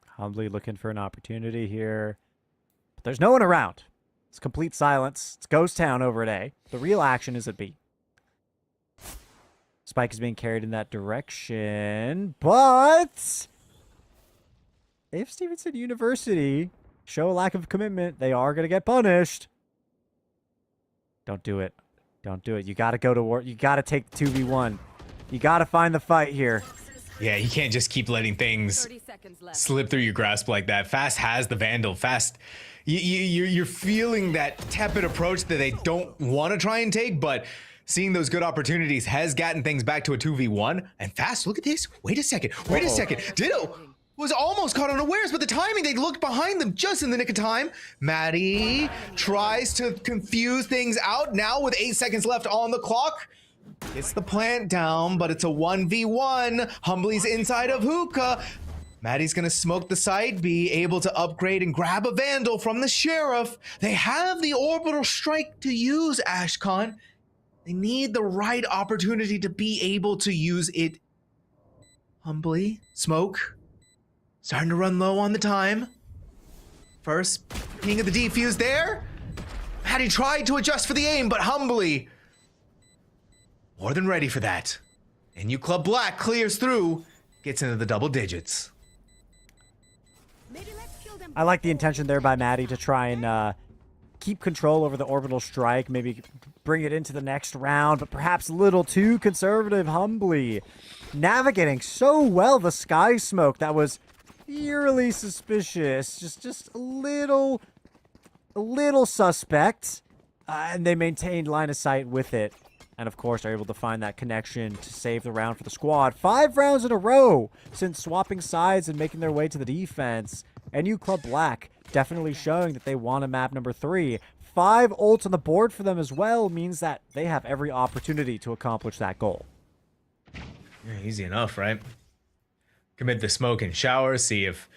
Humbly looking for an opportunity here. But there's no one around. It's complete silence. It's ghost town over at A. The real action is at B. Spike is being carried in that direction, but if Stevenson University show a lack of commitment, they are going to get punished. Don't do it. Don't do it. You got to go to war. You got to take the 2v1. You got to find the fight here. Yeah, you can't just keep letting things 30 seconds left. slip through your grasp like that. Fast has the Vandal. Fast, you're feeling that tepid approach that they don't want to try and take, but seeing those good opportunities has gotten things back to a 2v1. And Fast, look at this. Wait a second. Wait a second. Ditto was almost caught unawares, but the timing, they looked behind them just in the nick of time. Maddie tries to confuse things out now with 8 seconds left on the clock. Gets the plant down, but it's a 1v1. Humbly's inside of Hookah. Maddie's gonna smoke the side B, able to upgrade and grab a Vandal from the Sheriff. They have the orbital strike to use, Ashcon. They need the right opportunity to be able to use it. Humbly, smoke. Starting to run low on the time. First ping of the defuse there. Maddie tried to adjust for the aim, but Humbly more than ready for that. NU Club Black clears through, gets into the double digits. I like the intention there by Maddie to try and keep control over the orbital strike, maybe bring it into the next round, but perhaps a little too conservative. Humbly navigating so well the sky smoke that was eerily suspicious, just a little suspect, and they maintained line of sight with it. And, of course, are able to find that connection to save the round for the squad. 5 rounds in a row since swapping sides and making their way to the defense. NU Club Black definitely showing that they want a map number 3. 5 ults on the board for them as well means that they have every opportunity to accomplish that goal. Yeah, easy enough, right? Commit the smoke and shower, see if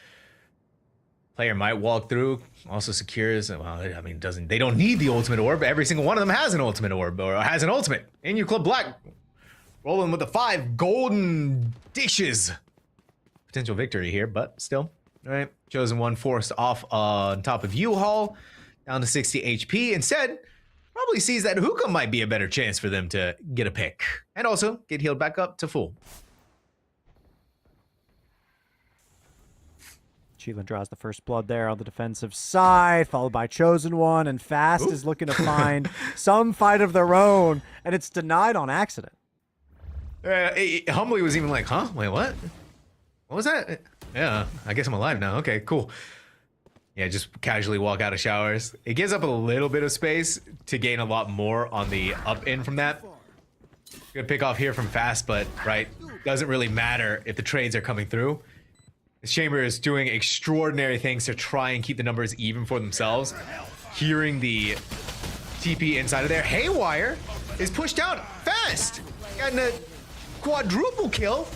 player might walk through. Also secures, well, I mean, they don't need the ultimate orb. Every single one of them has an ultimate orb, or has an ultimate. NU Club Black rolling with the 5 golden dishes. Potential victory here, but still. All right, Chosen One forced off on top of U-Haul, down to 60 HP. Instead, probably sees that Hookah might be a better chance for them to get a pick. And also, get healed back up to full. Cheelan draws the first blood there on the defensive side, followed by Chosen One, and Fast is looking to find some fight of their own, and it's denied on accident. Humbly was even like, huh? Wait, what? What was that? Yeah, I guess I'm alive now. Okay, cool. Yeah, just casually walk out of showers. It gives up a little bit of space to gain a lot more on the up in from that. Good pick off here from Fast, but right, doesn't really matter if the trades are coming through. This Chamber is doing extraordinary things to try and keep the numbers even for themselves. Hearing the TP inside of there. Haywire is pushed out Fast. Getting a quadruple kill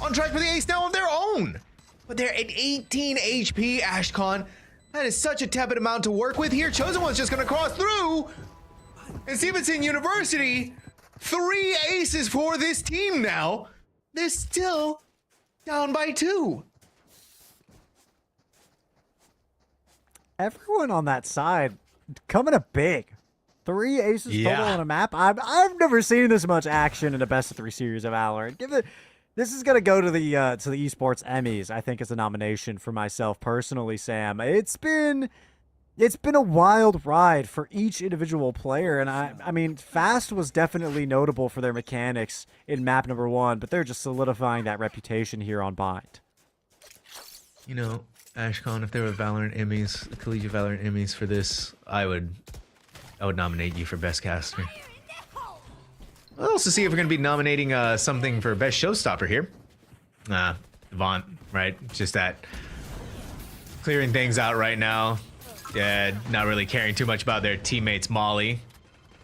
on track for the ace now of their own. But they're at 18 HP, Ashcon. That is such a tepid amount to work with here. Chosen One's just gonna cross through. And Stevenson University, 3 aces for this team now. They're still down by 2. Everyone on that side coming up big. 3 aces total Yeah. on a map. I've never seen this much action in a best of 3 series of Valorant. This is gonna go to the esports Emmys. I think as a nomination for myself personally, Sam. It's been a wild ride for each individual player, and I mean, Fast was definitely notable for their mechanics in map number 1, but they're just solidifying that reputation here on Bind. You know, Ashcon, if there were Valorant Emmys, collegiate Valorant Emmys for this, I would nominate you for best caster. We'll also see if we're going to be nominating something for best showstopper here. Devont, right? Just that clearing things out right now. Yeah, not really caring too much about their teammates Molly.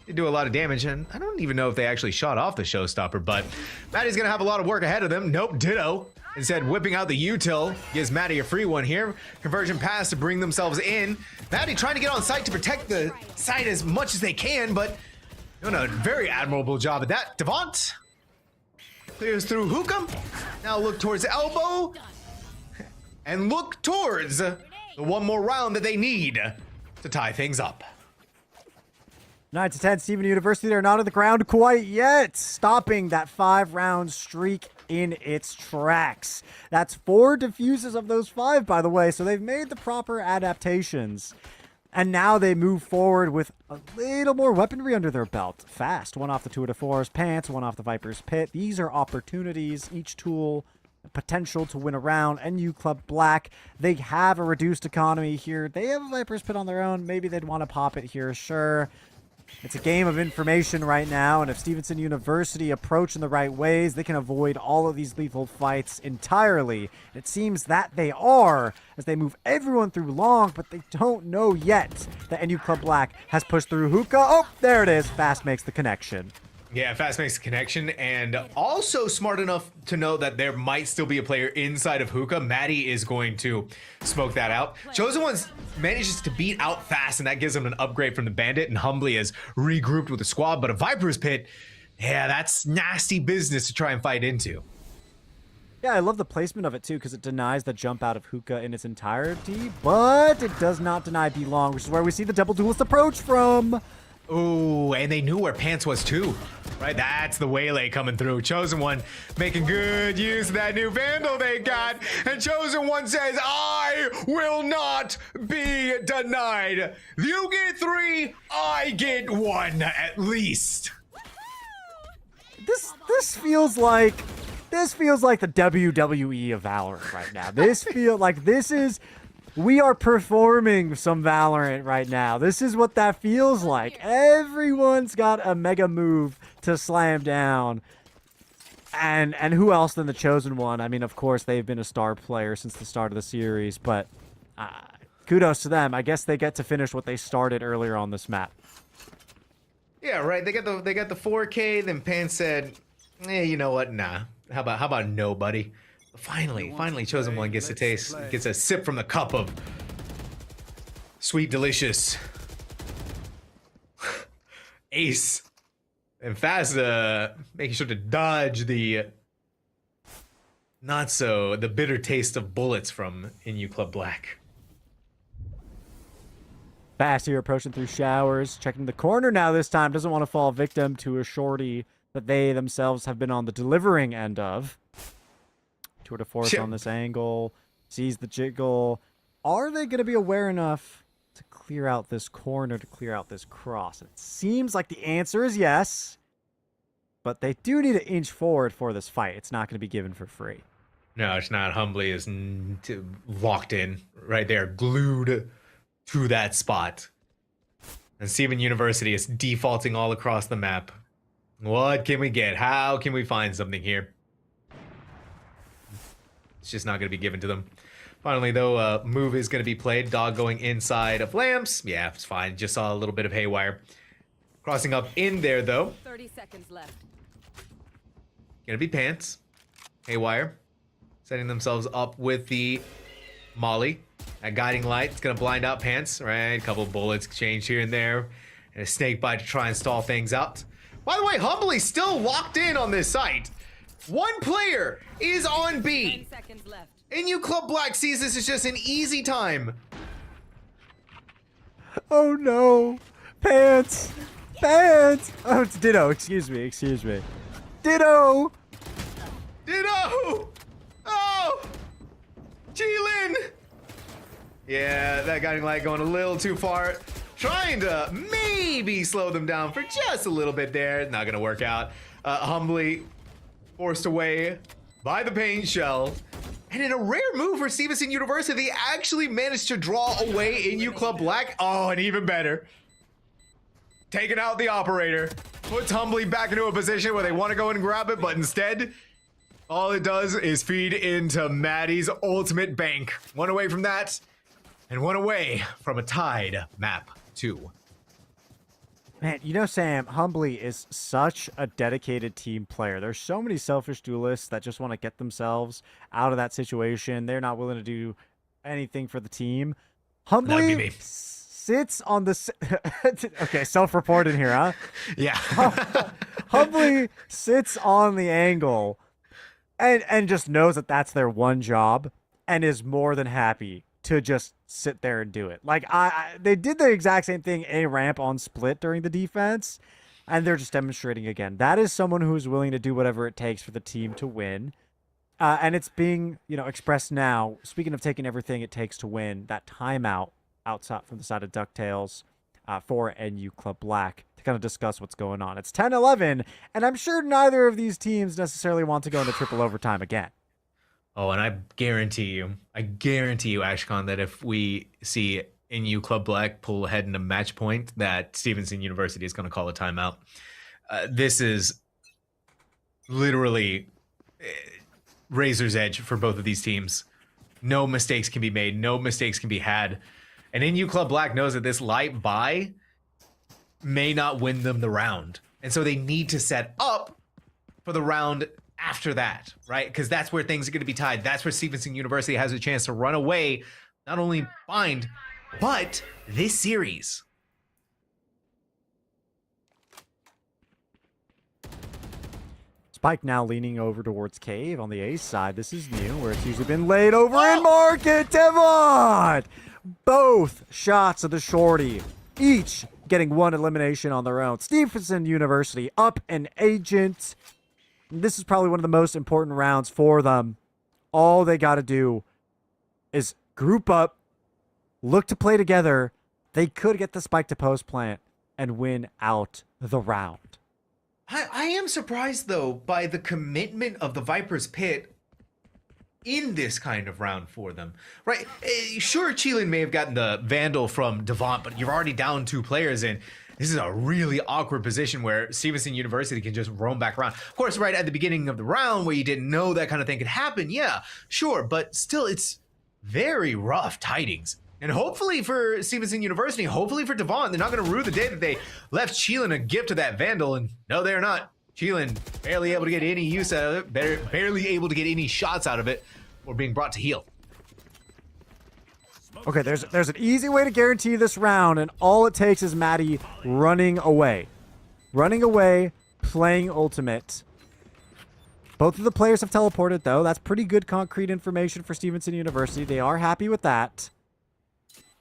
They do a lot of damage, and I don't even know if they actually shot off the showstopper, but Maddie's going to have a lot of work ahead of them. Nope, ditto. Instead, whipping out the util gives Maddie a free one here. Conversion pass to bring themselves in. Maddie trying to get on site to protect the site as much as they can, but doing a very admirable job at that. Devont clears through Hook'em. Now look towards elbow. And look towards the one more round that they need to tie things up. 9-10, Steven University, they're not on the ground quite yet. Stopping that 5-round streak in its tracks. That's 4 defuses of those 5, by the way, so they've made the proper adaptations. And now they move forward with a little more weaponry under their belt. Fast, 1 off the Tour de Force pants, 1 off the Viper's Pit. These are opportunities, each tool, potential to win a round. NU Club Black, they have a reduced economy here. They have a Viper's Pit on their own. Maybe they'd want to pop it here, sure. It's a game of information right now, and if Stevenson University approach in the right ways, they can avoid all of these lethal fights entirely. It seems that they are, as they move everyone through long, but they don't know yet that NU Club Black has pushed through Hookah. Oh, there it is. Fast makes the connection. Yeah, Fast makes the connection, and also smart enough to know that there might still be a player inside of Hookah. Maddie is going to smoke that out. Chosen Ones manages to beat out Fast, and that gives him an upgrade from the Bandit, and Humbly has regrouped with the squad. But a Viper's Pit, yeah, that's nasty business to try and fight into. Yeah, I love the placement of it, too, because it denies the jump out of Hookah in its entirety, but it does not deny B-Long, which is where we see the double duelist approach from. Oh, and they knew where Pants was too, right? That's the waylay coming through. Chosen One making good use of that new Vandal they got. And Chosen One says, I will not be denied. You get 3, I get 1 at least. This feels like the WWE of Valorant right now. This feels like we are performing some Valorant right now. This is what that feels like. Everyone's got a mega move to slam down. And who else than the Chosen One? I mean, of course, they've been a star player since the start of the series, but kudos to them. I guess they get to finish what they started earlier on this map. Yeah, right. They got the 4K. Then Pants said, you know what? Nah. How about no, buddy? Finally, Chosen One gets a sip from the cup of sweet, delicious ace. And Fast making sure to dodge the the bitter taste of bullets from NU Club Black. Fast here approaching through showers, checking the corner now this time. Doesn't want to fall victim to a shorty that they themselves have been on the delivering end of. Tour de Force on this angle, sees the jiggle. Are they going to be aware enough to clear out this corner, to clear out this cross? It seems like the answer is yes, but they do need to inch forward for this fight. It's not going to be given for free. No, it's not. Humbly is locked in right there, glued to that spot. And Steven University is defaulting all across the map. What can we get? How can we find something here? It's just not going to be given to them. Finally, though, move is going to be played. Dog going inside of lamps. Yeah, it's fine. Just saw a little bit of haywire. Crossing up in there, though. 30 seconds left. Gonna be pants. Haywire. Setting themselves up with the molly. That guiding light. It's gonna blind out pants. Right? A couple of bullets exchanged here and there. And a snake bite to try and stall things out. By the way, Humbly still locked in on this site. One player is on 10 B. seconds left. NU Club Black sees this as just an easy time. Oh no. Pants. Pants. Oh, it's Ditto. Excuse me. Ditto. Ditto! Oh! Cheelin! Yeah, that guiding light going a little too far. Trying to maybe slow them down for just a little bit there. Not gonna work out. Humbly forced away by the paint shell. And in a rare move for Stevenson University, they actually managed to draw away NU Club Black. Oh, and even better. Taking out the operator. Puts Humbly back into a position where they want to go and grab it, but instead, all it does is feed into Maddie's ultimate bank. One away from that, and one away from a tied map 2. Man, you know, Sam, Humbly is such a dedicated team player. There's so many selfish duelists that just want to get themselves out of that situation. They're not willing to do anything for the team. That'd be Humbly me. sits on the... Okay, self-reported here, huh? Yeah. Humbly sits on the angle and just knows that that's their one job and is more than happy to just sit there and do it. Like, they did the exact same thing A ramp on split during the defense, and they're just demonstrating again. That is someone who is willing to do whatever it takes for the team to win. And it's being, expressed now. Speaking of taking everything it takes to win, that timeout outside from the side of DuckTales for NU Club Black to kind of discuss what's going on. It's 10-11, and I'm sure neither of these teams necessarily want to go into triple overtime again. Oh, and I guarantee you, Ashcon, that if we see NU Club Black pull ahead in a match point, that Stevenson University is going to call a timeout. This is literally razor's edge for both of these teams. No mistakes can be made. No mistakes can be had. And NU Club Black knows that this light buy may not win them the round. And so they need to set up for the round after that, right? Because that's where things are going to be tied. That's where Stevenson University has a chance to run away, not only bind, but this series. Spike now leaning over towards Cave on the A side. This is new, where it's usually been laid over in market. Devon! Both shots of the shorty, each getting one elimination on their own. Stevenson University up an agent. This is probably one of the most important rounds for them. All they got to do is group up, look to play together. They could get the spike to post plant and win out the round. I am surprised, though, by the commitment of the Viper's Pit in this kind of round for them, right? Sure, Cheelin may have gotten the Vandal from Devant, but you're already down 2 players, and this is a really awkward position where Stevenson University can just roam back around. Of course, right at the beginning of the round where you didn't know that kind of thing could happen, yeah, sure, but still, it's very rough tidings. And hopefully for Stevenson University, hopefully for Devon, they're not going to rue the day that they left Cheelin a gift to that Vandal, and no, they're not. Cheelin barely able to get any use out of it, barely able to get any shots out of it, or being brought to heal. Okay, there's an easy way to guarantee this round, and all it takes is Maddie running away. Running away, playing ultimate. Both of the players have teleported, though. That's pretty good concrete information for Stevenson University. They are happy with that.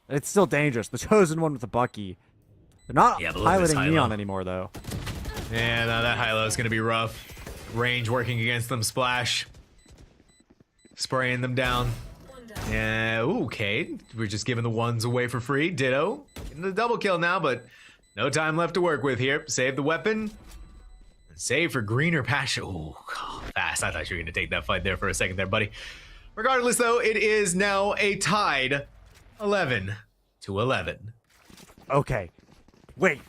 It's still dangerous. The chosen one with the Bucky. They're not piloting Neon anymore, though. Yeah, no, that high-low is going to be rough. Range working against them. Splash. Spraying them down. Yeah, okay. We're just giving the ones away for free. Ditto. Getting the double kill now, but no time left to work with here. Save the weapon. Save for greener passion. Oh, fast. I thought you were going to take that fight there for a second there, buddy. Regardless, though, it is now a tied 11-11. Okay. Wait.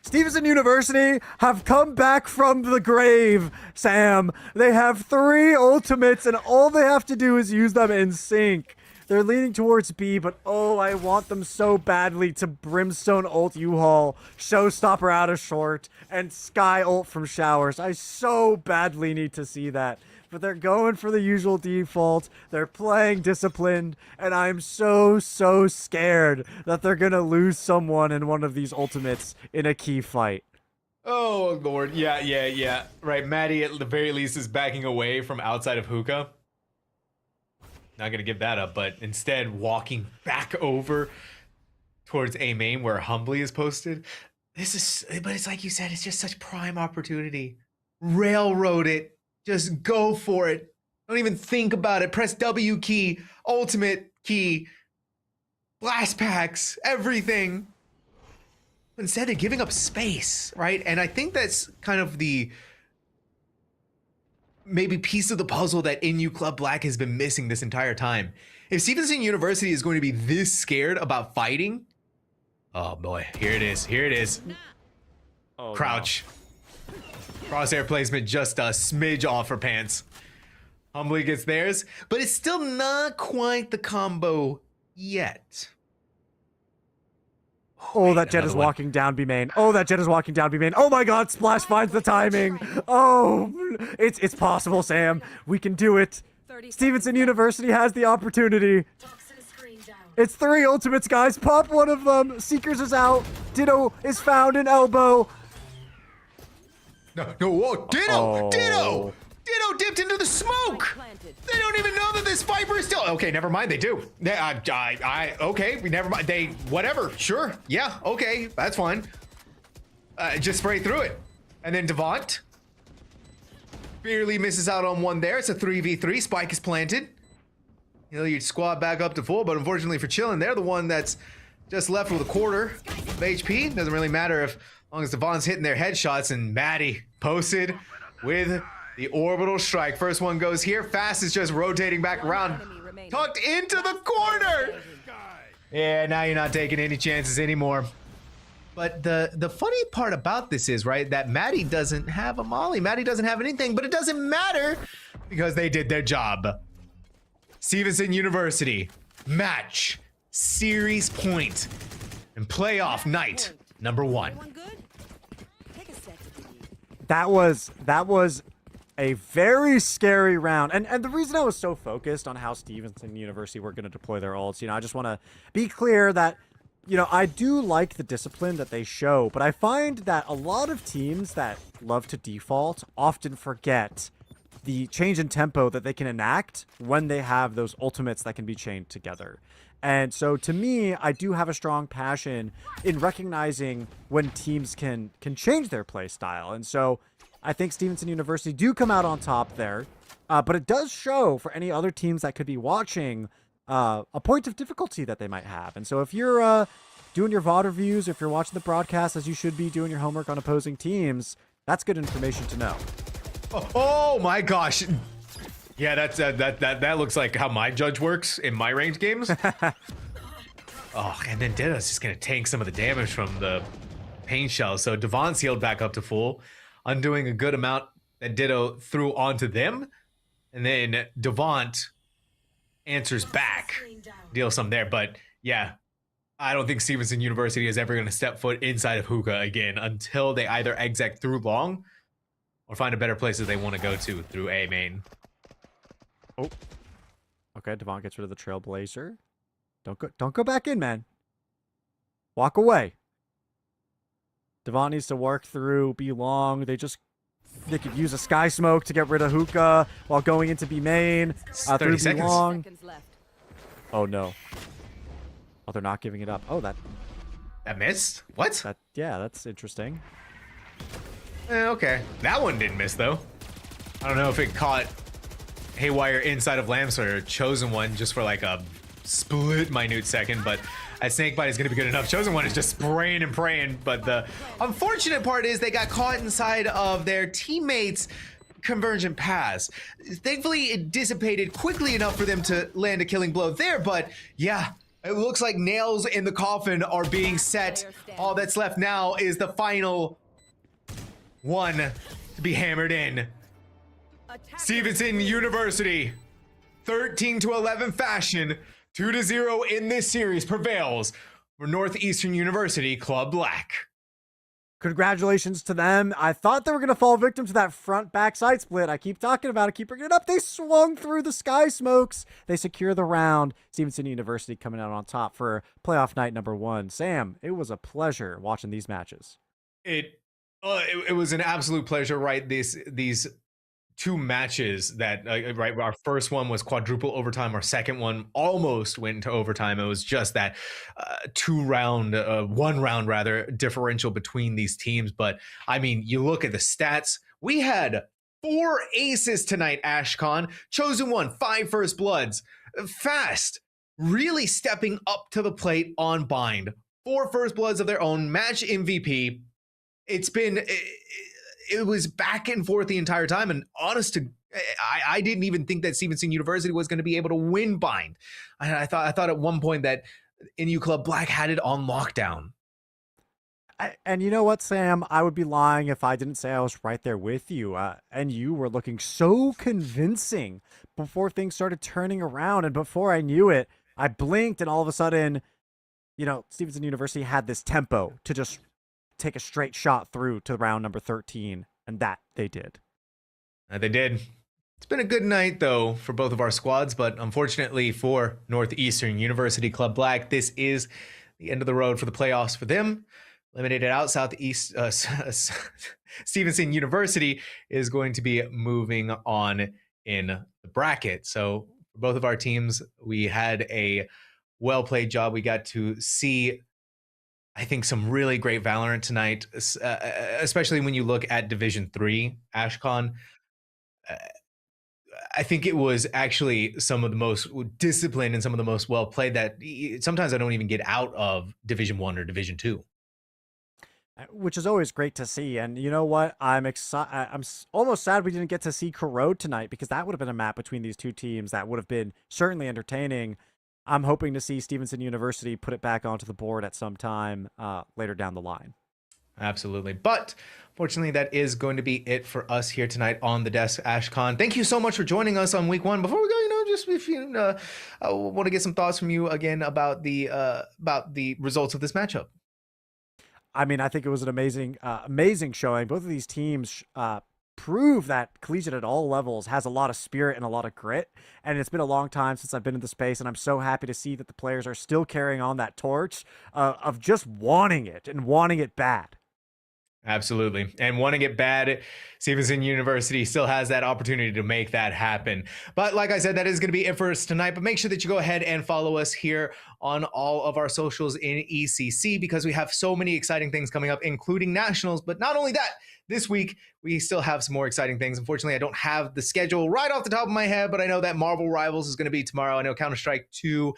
Stevenson University have come back from the grave, Sam. They have 3 ultimates, and all they have to do is use them in sync. They're leaning towards B, but oh, I want them so badly to Brimstone ult U-Haul, Showstopper out of short, and Sky ult from showers. I so badly need to see that. But they're going for the usual default. They're playing disciplined, and I'm so scared that they're going to lose someone in one of these ultimates in a key fight. Oh, Lord. Yeah. Right, Maddie at the very least is backing away from outside of hookah. Not going to give that up, but instead walking back over towards A main where Humbly is posted. But it's like you said, it's just such prime opportunity. Railroad it. Just go for it. Don't even think about it. Press W key, ultimate key, blast packs, everything. Instead of giving up space, right? And I think that's kind of the maybe piece of the puzzle that NU Club Black has been missing this entire time. If Stevenson University is going to be this scared about fighting, oh boy, here it is. Oh, Crouch. No. Crosshair placement just a smidge off her pants. Humbly gets theirs, but it's still not quite the combo yet. Oh, that Jet is walking down B main. Oh, that Jet is walking down B main. Oh my God, Splash finds the timing. Oh, it's possible, Sam. We can do it. Stevenson University has the opportunity. It's 3 ultimates, guys. Pop one of them. Seekers is out. Ditto is found in elbow. No, whoa, Ditto dipped into the smoke. They don't even know that this Viper is still. Okay, never mind. They do. Okay, never mind. Whatever. Sure. Yeah. Okay, that's fine. Just spray through it, and then Devont barely misses out on one there. It's a 3v3. Spike is planted. You'd squad back up to full, but unfortunately for Chillin, they're the one that's just left with a quarter of HP. Doesn't really matter as long as Devont's hitting their headshots, and Maddie posted with the orbital strike. First one goes here. Fast is just rotating back around. Tucked into the corner. Yeah, now you're not taking any chances anymore. But the funny part about this is, right, that Maddie doesn't have a molly. Maddie doesn't have anything, but it doesn't matter because they did their job. Stevenson University, match, series point, and playoff night number 1. That was a very scary round. And the reason I was so focused on how Stevenson University were going to deploy their ults, I just want to be clear that, I do like the discipline that they show, but I find that a lot of teams that love to default often forget the change in tempo that they can enact when they have those ultimates that can be chained together. And so to me, I do have a strong passion in recognizing when teams can change their play style. And so I think Stevenson University do come out on top there, but it does show for any other teams that could be watching a point of difficulty that they might have. And so if you're doing your VOD reviews, if you're watching the broadcast as you should be doing your homework on opposing teams, that's good information to know. Oh my gosh. Yeah, that looks like how my judge works in my ranked games. Oh, and then Ditto's just gonna tank some of the damage from the pain shell. So Devon's healed back up to full, undoing a good amount that Ditto threw onto them. And then Devont answers back, deals some there. But yeah, I don't think Stevenson University is ever gonna step foot inside of hookah again until they either exec through long or find a better place that they want to go to through A main. Oh. Okay, Devont gets rid of the Trailblazer. Don't go back in, man. Walk away. Devont needs to work through B long. They could use a Sky Smoke to get rid of hookah while going into B main. 30 seconds. B long. Oh no. Oh, they're not giving it up. Oh, that missed? What? Yeah, that's interesting. Okay. That one didn't miss, though. I don't know if it caught Haywire inside of Lamps or Chosen One just for like a split minute second, but that Snakebite is going to be good enough. Chosen One is just spraying and praying, but the unfortunate part is they got caught inside of their teammates' convergent pass. Thankfully, it dissipated quickly enough for them to land a killing blow there, but yeah, it looks like nails in the coffin are being set. All that's left now is the final one to be hammered in. Stevenson University, 13-11 fashion, 2-0 in this series prevails for Northeastern University Club Black. Congratulations to them. I thought they were going to fall victim to that front back side split. I keep talking about it, keep bringing it up. They swung through the sky smokes. They secure the round. Stevenson University coming out on top for playoff night number 1. Sam, it was a pleasure watching these matches. It was an absolute pleasure, right? These two matches that right, our first one was quadruple overtime, our second one almost went into overtime. It was just that one round rather differential between these teams. But I mean, you look at the stats, we had 4 aces tonight. Ashcon chosen one, 5 first bloods, fast, really stepping up to the plate on bind, 4 first bloods of their own, match MVP. It was back and forth the entire time, and I didn't even think that Stevenson University was going to be able to win bind. I thought at one point that NU Club Black had it on lockdown. And you know what, Sam? I would be lying if I didn't say I was right there with you. And you were looking so convincing before things started turning around, and before I knew it, I blinked, and all of a sudden, Stevenson University had this tempo to just take a straight shot through to round number 13, and that they did. They did. It's been a good night, though, for both of our squads, but unfortunately for Northeastern University Club Black, this is the end of the road for the playoffs for them. Eliminated out, Stevenson University is going to be moving on in the bracket. So for both of our teams, we had a well-played job. We got to see, I think, some really great Valorant tonight, especially when you look at Division 3, Ashcon. I think it was actually some of the most disciplined and some of the most well-played that sometimes I don't even get out of Division 1 or Division 2. Which is always great to see. And you know what? I'm almost sad we didn't get to see Corrode tonight, because that would have been a map between these two teams that would have been certainly entertaining. I'm hoping to see Stevenson University put it back onto the board at some time later down the line. Absolutely. But fortunately, that is going to be it for us here tonight on The Desk, Ashcon. Thank you so much for joining us on week 1. Before we go, just if you want to get some thoughts from you again about the results of this matchup. I mean, I think it was an amazing showing. Both of these teams prove that collegiate at all levels has a lot of spirit and a lot of grit. And it's been a long time since I've been in the space, and I'm so happy to see that the players are still carrying on that torch of just wanting it and wanting it bad. Absolutely. And wanting it bad, Stevenson University still has that opportunity to make that happen. But like I said, that is going to be it for us tonight. But make sure that you go ahead and follow us here on all of our socials in ECC, because we have so many exciting things coming up, including nationals. But not only that, this week, we still have some more exciting things. Unfortunately, I don't have the schedule right off the top of my head, but I know that Marvel Rivals is going to be tomorrow. I know Counter-Strike 2,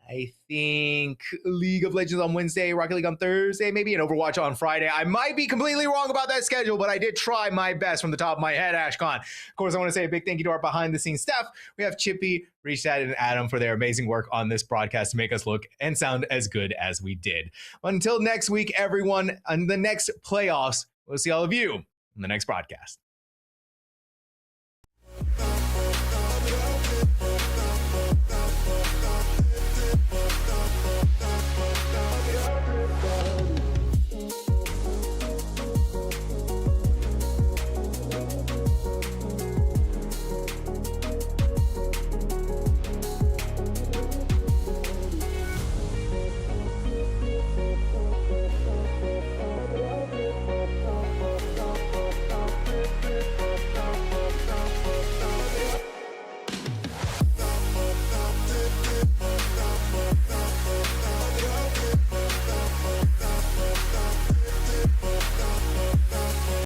I think League of Legends on Wednesday, Rocket League on Thursday, maybe, and Overwatch on Friday. I might be completely wrong about that schedule, but I did try my best from the top of my head, Ashcon. Of course, I want to say a big thank you to our behind-the-scenes staff. We have Chippy, Reachdad, and Adam for their amazing work on this broadcast to make us look and sound as good as we did. Until next week, everyone, on the next playoffs, we'll see all of you on the next broadcast.